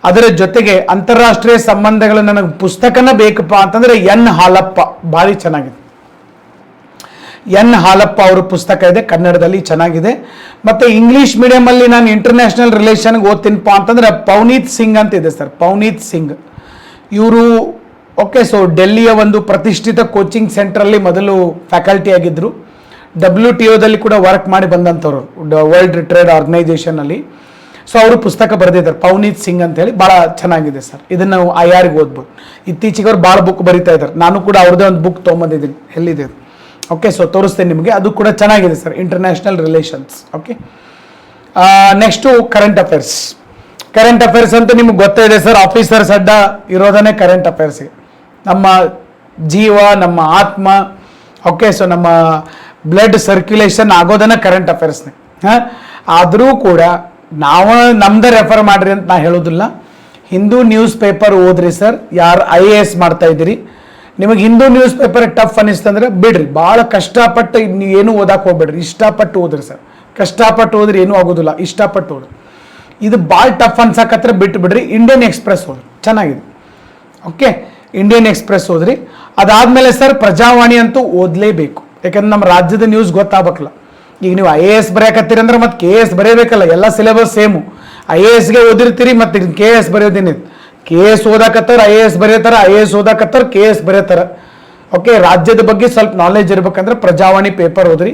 ಅದರ ಜೊತೆಗೆ ಅಂತಾರಾಷ್ಟ್ರೀಯ ಸಂಬಂಧಗಳು ನನಗೆ ಪುಸ್ತಕನ ಬೇಕಪ್ಪ ಅಂತಂದ್ರೆ N ಹಾಲಪ್ಪ, ಭಾರಿ ಚೆನ್ನಾಗಿದೆ. N ಹಾಲಪ್ಪ ಅವ್ರ ಪುಸ್ತಕ ಇದೆ, ಕನ್ನಡದಲ್ಲಿ ಚೆನ್ನಾಗಿದೆ. ಮತ್ತು ಇಂಗ್ಲೀಷ್ ಮೀಡಿಯಮಲ್ಲಿ ನಾನು ಇಂಟರ್ನ್ಯಾಷನಲ್ ರಿಲೇಷನ್ಗೆ ಓದ್ತೀನಪ್ಪ ಅಂತಂದ್ರೆ ಪವನೀತ್ ಸಿಂಗ್ ಅಂತ ಇದೆ ಸರ್, ಪವನೀತ್ ಸಿಂಗ್. ಇವರು ಓಕೆ, ಸೊ ಡೆಲ್ಲಿಯ ಒಂದು ಪ್ರತಿಷ್ಠಿತ ಕೋಚಿಂಗ್ ಸೆಂಟ್ರಲ್ಲಿ ಮೊದಲು ಫ್ಯಾಕಲ್ಟಿ ಆಗಿದ್ದರು. WTOದಲ್ಲಿ ಕೂಡ ವರ್ಕ್ ಮಾಡಿ ಬಂದಂಥವ್ರು, ವರ್ಲ್ಡ್ ಟ್ರೇಡ್ ಆರ್ಗನೈಸೇಷನಲ್ಲಿ. ಸೊ ಅವರು ಪುಸ್ತಕ ಬರೆದಿದ್ದಾರೆ, ಪವನೀತ್ ಸಿಂಗ್ ಅಂತ ಹೇಳಿ, ಭಾಳ ಚೆನ್ನಾಗಿದೆ ಸರ್. ಇದನ್ನು ನಾವು IRಗೆ ಓದ್ಬೋದು. ಇತ್ತೀಚೆಗೆ ಅವ್ರು ಭಾಳ ಬುಕ್ ಬರೀತಾ ಇದ್ದಾರೆ. ನಾನು ಕೂಡ ಅವ್ರದ್ದೇ ಒಂದು ಬುಕ್ ತೊಗೊಂಬಂದಿದ್ದೀನಿ, ಎಲ್ಲಿದೆ. ಓಕೆ, ಸೊ ತೋರಿಸ್ತೇನೆ ನಿಮಗೆ, ಅದು ಕೂಡ ಚೆನ್ನಾಗಿದೆ sir, international relations. Okay, next current affairs. Current affairs ಅಂತ ನಿಮ್ಗೆ ಗೊತ್ತಿದೆ ಸರ್, ಆಫೀಸರ್ಸ್ ಅಡ್ಡ ಇರೋದನ್ನೇ ಕರೆಂಟ್ ಅಫೇರ್ಸ್ಗೆ. ನಮ್ಮ ಜೀವ, ನಮ್ಮ ಆತ್ಮ, ಓಕೆ, ಸೊ ನಮ್ಮ ಬ್ಲಡ್ ಸರ್ಕ್ಯುಲೇಷನ್ ಆಗೋದನ್ನ ಕರೆಂಟ್ ಅಫೇರ್ಸ್ನೇ. ಆದರೂ ಕೂಡ ನಾವು ನಮ್ದೇ ರೆಫರ್ ಮಾಡ್ರಿ ಅಂತ ನಾ ಹೇಳೋದಿಲ್ಲ. ಹಿಂದೂ ನ್ಯೂಸ್ ಪೇಪರ್ ಓದ್ರಿ ಸರ್. ಯಾರು IAS ಮಾಡ್ತಾ ಇದ್ದೀರಿ, ನಿಮಗೆ ಹಿಂದೂ ನ್ಯೂಸ್ ಪೇಪರ್ ಟಫ್ ಅನ್ನಿಸ್ತಂದ್ರೆ ಬಿಡ್ರಿ. ಭಾಳ ಕಷ್ಟಪಟ್ಟು ನೀವು ಏನೂ ಓದಕ್ಕೆ ಹೋಗ್ಬೇಡ್ರಿ, ಇಷ್ಟಪಟ್ಟು ಓದ್ರಿ ಸರ್. ಕಷ್ಟಪಟ್ಟು ಓದ್ರಿ ಏನೂ ಆಗೋದಿಲ್ಲ, ಇಷ್ಟಪಟ್ಟು ಓದ್ರಿ. ಇದು ಭಾಳ ಟಫ್ ಅನ್ಸಕತ್ರ ಬಿಟ್ಟು ಬಿಡ್ರಿ. ಇಂಡಿಯನ್ ಎಕ್ಸ್ಪ್ರೆಸ್ ಓದ್ರಿ, ಚೆನ್ನಾಗಿದೆ. ಓಕೆ, ಇಂಡಿಯನ್ ಎಕ್ಸ್ಪ್ರೆಸ್ ಓದ್ರಿ. ಅದಾದಮೇಲೆ ಸರ್ ಪ್ರಜಾವಾಣಿ ಅಂತೂ ಓದಲೇಬೇಕು, ಯಾಕಂದ್ರೆ ನಮ್ಮ ರಾಜ್ಯದ ನ್ಯೂಸ್ ಗೊತ್ತಾಗಬೇಕಲ್ಲ. ಈಗ ನೀವು IAS ಬರೆಯಕತ್ತೀರಿ ಅಂದ್ರೆ ಮತ್ತೆ KS ಬರೆಯಬೇಕಲ್ಲ, ಎಲ್ಲ ಸಿಲೆಬಸ್ ಸೇಮು. IASಗೆ ಓದಿರ್ತೀರಿ, ಮತ್ತು KS ಬರೆಯೋದೇನಿದೆ. KS ಓದಾಕತ್ತಾರ IAS ಬರೆಯತ್ತಾರ, IAS ಓದಾಕತ್ತಾರ KS ಬರೆಯತ್ತಾರ. ಓಕೆ, ರಾಜ್ಯದ ಬಗ್ಗೆ ಸ್ವಲ್ಪ ನಾಲೆಜ್ ಇರ್ಬೇಕಂದ್ರೆ ಪ್ರಜಾವಾಣಿ ಪೇಪರ್ ಓದ್ರಿ.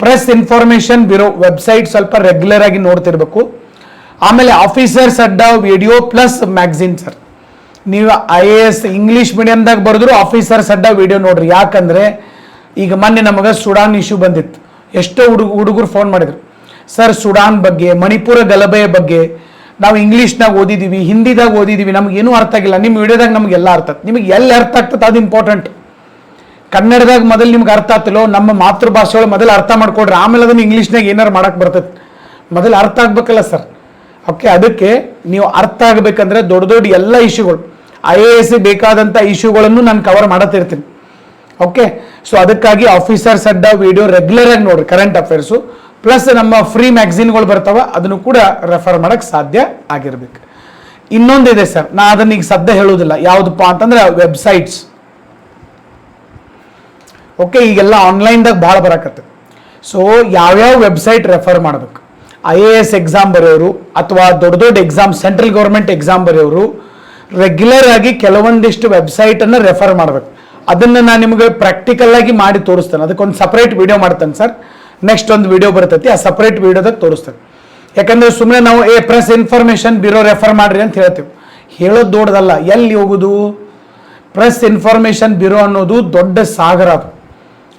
ಪ್ರೆಸ್ ಇನ್ಫಾರ್ಮೇಷನ್ ಬ್ಯೂರೋ ವೆಬ್ಸೈಟ್ ಸ್ವಲ್ಪ ರೆಗ್ಯುಲರ್ ಆಗಿ ನೋಡ್ತಿರ್ಬೇಕು. ಆಮೇಲೆ officers Adda video plus magazine sir. ನೀವು IAS ಇಂಗ್ಲೀಷ್ ಮೀಡಿಯಮ್ದಾಗ ಬರೆದ್ರು ಆಫೀಸರ್ಸ್ ಅಡ್ಡ ವಿಡಿಯೋ ನೋಡ್ರಿ. ಯಾಕಂದ್ರೆ ಈಗ ಮೊನ್ನೆ ನಮಗೆ ಸುಡಾನ್ ಇಶ್ಯೂ ಬಂದಿತ್ತು. ಎಷ್ಟೋ ಹುಡುಗರು ಫೋನ್ ಮಾಡಿದ್ರು, ಸರ್ ಸುಡಾನ್ ಬಗ್ಗೆ, ಮಣಿಪುರ ಗಲಭೆಯ ಬಗ್ಗೆ ನಾವು ಇಂಗ್ಲೀಷ್ನಾಗ ಓದಿದ್ದೀವಿ, ಹಿಂದಿದಾಗ ಓದಿದ್ದೀವಿ, ನಮಗೇನೂ ಅರ್ಥ ಆಗಿಲ್ಲ. ನಿಮ್ಮ ವಿಡಿಯೋದಾಗ ನಮಗೆಲ್ಲ ಅರ್ಥ ಆಗ್ತದೆ. ನಿಮಗೆ ಎಲ್ಲಿ ಅರ್ಥ ಆಗ್ತದೆ ಅದು ಇಂಪಾರ್ಟೆಂಟ್. ಕನ್ನಡದಾಗ ಮೊದಲು ನಿಮ್ಗೆ ಅರ್ಥ ಆಗ್ತಿಲ್ಲೋ, ನಮ್ಮ ಮಾತೃಭಾಷೆಗಳು ಮೊದಲು ಅರ್ಥ ಮಾಡ್ಕೊಡ್ರಿ, ಆಮೇಲೆ ಅದನ್ನು ಇಂಗ್ಲೀಷ್ನಾಗ ಏನಾರು ಮಾಡಕ್ಕೆ ಬರ್ತದೆ. ಮೊದಲು ಅರ್ಥ ಆಗ್ಬೇಕಲ್ಲ ಸರ್. ಓಕೆ, ಅದಕ್ಕೆ ನೀವು ಅರ್ಥ ಆಗಬೇಕಂದ್ರೆ ದೊಡ್ಡ ದೊಡ್ಡ ಎಲ್ಲ ಇಶ್ಯೂಗಳು, IAS ಬೇಕಾದಂಥ ಇಶ್ಯೂಗಳನ್ನು ನಾನು ಕವರ್ ಮಾಡತ್ತಿರ್ತೀನಿ. ಓಕೆ, ಸೊ ಅದಕ್ಕಾಗಿ ಆಫೀಸರ್ಸ್ ಅಡ್ಡ ವಿಡಿಯೋ ರೆಗ್ಯುಲರ್ ಆಗಿ ನೋಡ್ರಿ, ಕರೆಂಟ್ ಅಫೇರ್ಸು ಪ್ಲಸ್ ನಮ್ಮ ಫ್ರೀ ಮ್ಯಾಗ್ಝಿನ್ಗಳು ಬರ್ತಾವ, ಅದನ್ನು ಕೂಡ ರೆಫರ್ ಮಾಡಕ್ಕೆ ಸಾಧ್ಯ ಆಗಿರ್ಬೇಕು. ಇನ್ನೊಂದಿದೆ ಸರ್, ನಾ ಅದನ್ನ ಈಗ ಸದ್ಯ ಹೇಳೋದಿಲ್ಲ, ಯಾವುದಪ್ಪ ಅಂತಂದ್ರೆ ವೆಬ್ಸೈಟ್ಸ್. ಓಕೆ, ಈಗೆಲ್ಲ ಆನ್ಲೈನ್ದಾಗ ಭಾಳ ಬರಕತ್ತೆ. ಸೊ ಯಾವ್ಯಾವ ವೆಬ್ಸೈಟ್ ರೆಫರ್ ಮಾಡಬೇಕು, IAS ಎಕ್ಸಾಮ್ ಬರೆಯೋರು ಅಥವಾ ದೊಡ್ಡ ದೊಡ್ಡ ಎಕ್ಸಾಮ್, ಸೆಂಟ್ರಲ್ ಗೌರ್ಮೆಂಟ್ ಎಕ್ಸಾಮ್ ಬರೆಯೋರು ರೆಗ್ಯುಲರ್ ಆಗಿ ಕೆಲವೊಂದಿಷ್ಟು ವೆಬ್ಸೈಟನ್ನು ರೆಫರ್ ಮಾಡಬೇಕು. ಅದನ್ನು ನಾನು ನಿಮಗೆ ಪ್ರಾಕ್ಟಿಕಲ್ ಆಗಿ ಮಾಡಿ ತೋರಿಸ್ತೇನೆ. ಅದಕ್ಕೊಂದು ಸಪ್ರೇಟ್ ವಿಡಿಯೋ ಮಾಡ್ತೇನೆ ಸರ್. ನೆಕ್ಸ್ಟ್ ಒಂದು ವಿಡಿಯೋ ಬರ್ತೈತಿ, ಆ ಸಪ್ರೇಟ್ ವಿಡಿಯೋದಾಗ ತೋರಿಸ್ತೇನೆ. ಯಾಕಂದ್ರೆ ಸುಮ್ಮನೆ ನಾವು ಪ್ರೆಸ್ ಇನ್ಫಾರ್ಮೇಷನ್ ಬ್ಯೂರೋ ರೆಫರ್ ಮಾಡ್ರಿ ಅಂತ ಹೇಳ್ತೀವಿ, ಹೇಳೋದು ದೊಡ್ಡದಲ್ಲ. ಎಲ್ಲಿ ಹೋಗುದು? ಪ್ರೆಸ್ ಇನ್ಫಾರ್ಮೇಷನ್ ಬ್ಯೂರೋ ಅನ್ನೋದು ದೊಡ್ಡ ಸಾಗರ ಅದು.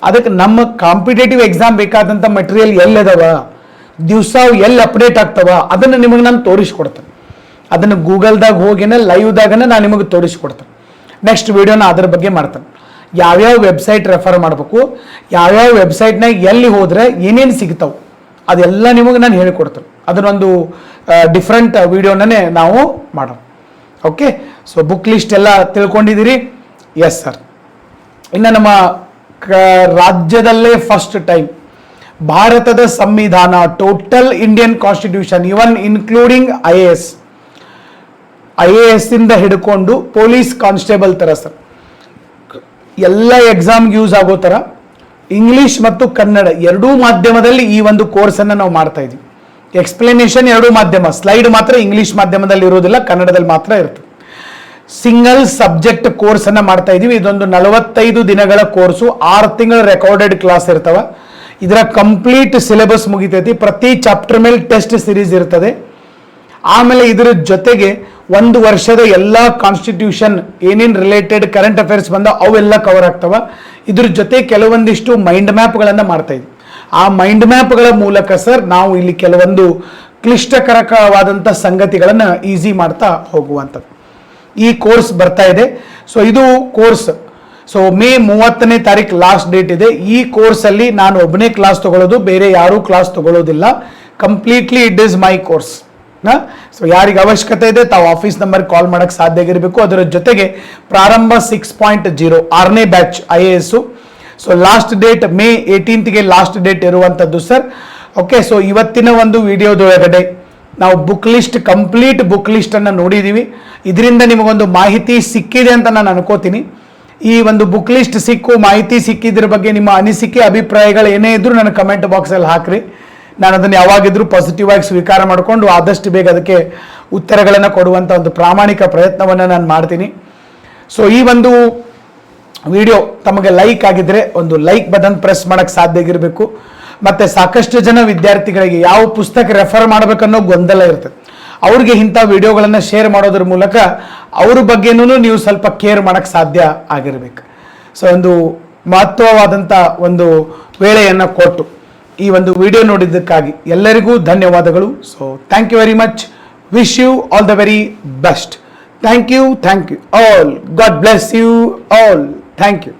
ಅದಕ್ಕೆ ನಮ್ಮ ಕಾಂಪಿಟೇಟಿವ್ ಎಕ್ಸಾಮ್ ಬೇಕಾದಂಥ ಮಟೀರಿಯಲ್ ಎಲ್ಲಿದಾವ, ದಿವಸ ಎಲ್ಲಿ ಅಪ್ಡೇಟ್ ಆಗ್ತಾವ, ಅದನ್ನು ನಿಮಗೆ ನಾನು ತೋರಿಸ್ಕೊಡ್ತೇನೆ. ಅದನ್ನು ಗೂಗಲ್ದಾಗ ಹೋಗಿನ ಲೈವ್ದಾಗನೇ ನಾನು ನಿಮಗೆ ತೋರಿಸ್ಕೊಡ್ತೇನೆ. ನೆಕ್ಸ್ಟ್ ವಿಡಿಯೋನ ಅದ್ರ ಬಗ್ಗೆ ಮಾಡ್ತೇನೆ. ಯಾವ್ಯಾವ ವೆಬ್ಸೈಟ್ ರೆಫರ್ ಮಾಡಬೇಕು, ಯಾವ್ಯಾವ ವೆಬ್ಸೈಟ್ನಾಗ ಎಲ್ಲಿ ಹೋದ್ರೆ ಏನೇನು ಸಿಗ್ತಾವೆ, ಅದೆಲ್ಲ ನಿಮಗೆ ನಾನು ಹೇಳಿಕೊಡ್ತೇನೆ. ಅದನ್ನೊಂದು ಡಿಫ್ರೆಂಟ್ ವಿಡಿಯೋನೇ ನಾವು ಮಾಡೋಣ. ಓಕೆ, ಸೊ ಬುಕ್ ಲಿಸ್ಟ್ ಎಲ್ಲ ತಿಳ್ಕೊಂಡಿದ್ದೀರಿ? Yes sir. ಇನ್ನು ನಮ್ಮ ರಾಜ್ಯದಲ್ಲೇ ಫಸ್ಟ್ ಟೈಮ್ ಭಾರತದ ಸಂವಿಧಾನ, ಟೋಟಲ್ ಇಂಡಿಯನ್ ಕಾನ್ಸ್ಟಿಟ್ಯೂಷನ್, ಇವನ್ ಇನ್ಕ್ಲೂಡಿಂಗ್ IAS ಇಂದ ಹಿಡ್ಕೊಂಡು ಪೊಲೀಸ್ ಕಾನ್ಸ್ಟೇಬಲ್ ತರ ಸರ್, ಎಲ್ಲ ಎಕ್ಸಾಮ್ಗೆ ಯೂಸ್ ಆಗೋ ಥರ ಇಂಗ್ಲೀಷ್ ಮತ್ತು ಕನ್ನಡ ಎರಡೂ ಮಾಧ್ಯಮದಲ್ಲಿ ಈ ಒಂದು ಕೋರ್ಸನ್ನು ನಾವು ಮಾಡ್ತಾ ಇದ್ದೀವಿ. ಎಕ್ಸ್ಪ್ಲನೇಷನ್ ಎರಡೂ ಮಾಧ್ಯಮ, ಸ್ಲೈಡ್ ಮಾತ್ರ ಇಂಗ್ಲೀಷ್ ಮಾಧ್ಯಮದಲ್ಲಿ ಇರೋದಿಲ್ಲ, ಕನ್ನಡದಲ್ಲಿ ಮಾತ್ರ ಇರ್ತದೆ. ಸಿಂಗಲ್ ಸಬ್ಜೆಕ್ಟ್ ಕೋರ್ಸನ್ನು ಮಾಡ್ತಾ ಇದ್ದೀವಿ. ಇದೊಂದು 45 ದಿನಗಳ ಕೋರ್ಸು, 6 ತಿಂಗಳ ರೆಕಾರ್ಡೆಡ್ ಕ್ಲಾಸ್ ಇರ್ತವೆ. ಇದರ ಕಂಪ್ಲೀಟ್ ಸಿಲೆಬಸ್ ಮುಗಿತೈತಿ. ಪ್ರತಿ ಚಾಪ್ಟರ್ ಮೇಲೆ ಟೆಸ್ಟ್ ಸಿರೀಸ್ ಇರ್ತದೆ. ಆಮೇಲೆ ಇದರ ಜೊತೆಗೆ 1 ವರ್ಷದ ಎಲ್ಲ ಕಾನ್ಸ್ಟಿಟ್ಯೂಷನ್ ಏನೇನು ರಿಲೇಟೆಡ್ ಕರೆಂಟ್ ಅಫೇರ್ಸ್ ಬಂದ ಅವೆಲ್ಲ ಕವರ್ ಆಗ್ತವೆ. ಇದ್ರ ಜೊತೆ ಕೆಲವೊಂದಿಷ್ಟು ಮೈಂಡ್ ಮ್ಯಾಪ್ಗಳನ್ನು ಮಾಡ್ತಾ ಇದ್ವಿ. ಆ ಮೈಂಡ್ ಮ್ಯಾಪ್ಗಳ ಮೂಲಕ ಸರ್ ನಾವು ಇಲ್ಲಿ ಕೆಲವೊಂದು ಕ್ಲಿಷ್ಟಕರವಾದಂಥ ಸಂಗತಿಗಳನ್ನು ಈಸಿ ಮಾಡ್ತಾ ಹೋಗುವಂಥದ್ದು ಈ ಕೋರ್ಸ್ ಬರ್ತಾ ಇದೆ. ಸೊ ಇದು ಕೋರ್ಸ್ ಮೇ 30ನೇ ತಾರೀಕು ಲಾಸ್ಟ್ ಡೇಟ್ ಇದೆ. ಈ ಕೋರ್ಸಲ್ಲಿ ನಾನು ಒಬ್ಬನೇ ಕ್ಲಾಸ್ ತಗೊಳ್ಳೋದು, ಬೇರೆ ಯಾರೂ ಕ್ಲಾಸ್ ತಗೊಳ್ಳೋದಿಲ್ಲ. Completely it is my course. So ಯಾರಿಗೆ ಅವಶ್ಯಕತೆ ಇದೆ ತಾವು ಆಫೀಸ್ ನಂಬರ್ ಕಾಲ್ ಮಾಡೋಕ್ಕೆ ಸಾಧ್ಯ ಆಗಿರಬೇಕು. ಅದರ ಜೊತೆಗೆ ಪ್ರಾರಂಭ 6.0 6ನೇ batch IAS. So last date May 18ಗೆ ಲಾಸ್ಟ್ ಡೇಟ್ ಇರುವಂಥದ್ದು ಸರ್. ಓಕೆ, ಸೊ ಇವತ್ತಿನ ಒಂದು ವಿಡಿಯೋದೊಳಗಡೆ ನಾವು ಬುಕ್ ಲಿಸ್ಟ್, ಕಂಪ್ಲೀಟ್ ಬುಕ್ ಲಿಸ್ಟನ್ನು ನೋಡಿದ್ದೀವಿ. ಇದರಿಂದ ನಿಮಗೊಂದು ಮಾಹಿತಿ ಸಿಕ್ಕಿದೆ ಅಂತ ನಾನು ಅನ್ಕೋತೀನಿ. ಈ ಒಂದು ಬುಕ್ ಲಿಸ್ಟ್ ಮಾಹಿತಿ ಸಿಕ್ಕಿದ್ರ ಬಗ್ಗೆ ನಿಮ್ಮ ಅನಿಸಿಕೆ, ಅಭಿಪ್ರಾಯಗಳು ಏನೇ ಇದ್ರೂ ನನ್ನ ಕಮೆಂಟ್ ಬಾಕ್ಸಲ್ಲಿ ಹಾಕ್ರಿ. ನಾನು ಅದನ್ನು ಯಾವಾಗಿದ್ರೂ ಪಾಸಿಟಿವ್ ಆಗಿ ಸ್ವೀಕಾರ ಮಾಡಿಕೊಂಡು ಆದಷ್ಟು ಬೇಗ ಅದಕ್ಕೆ ಉತ್ತರಗಳನ್ನು ಕೊಡುವಂಥ ಒಂದು ಪ್ರಾಮಾಣಿಕ ಪ್ರಯತ್ನವನ್ನು ನಾನು ಮಾಡ್ತೀನಿ. ಸೊ ಈ ಒಂದು ವಿಡಿಯೋ ತಮಗೆ ಲೈಕ್ ಆಗಿದ್ರೆ ಒಂದು ಲೈಕ್ ಬಟನ್ ಪ್ರೆಸ್ ಮಾಡೋಕ್ಕೆ ಸಾಧ್ಯ ಆಗಿರಬೇಕು. ಮತ್ತು ಸಾಕಷ್ಟು ಜನ ವಿದ್ಯಾರ್ಥಿಗಳಿಗೆ ಯಾವ ಪುಸ್ತಕ ರೆಫರ್ ಮಾಡಬೇಕನ್ನೋ ಗೊಂದಲ ಇರ್ತದೆ. ಅವ್ರಿಗೆ ಇಂಥ ವಿಡಿಯೋಗಳನ್ನು ಶೇರ್ ಮಾಡೋದ್ರ ಮೂಲಕ ಅವ್ರ ಬಗ್ಗೆನೂ ನೀವು ಸ್ವಲ್ಪ ಕೇರ್ ಮಾಡೋಕ್ಕೆ ಸಾಧ್ಯ ಆಗಿರಬೇಕು. ಸೊ ಒಂದು ಮಹತ್ವವಾದಂಥ ಒಂದು ವೇಳೆಯನ್ನು ಕೊಟ್ಟು ಈ ಒಂದು ವಿಡಿಯೋ ನೋಡಿದ್ದಕ್ಕಾಗಿ ಎಲ್ಲರಿಗೂ ಧನ್ಯವಾದಗಳು. So thank you very much. Wish you all the very best. Thank you all. God bless you all. Thank you.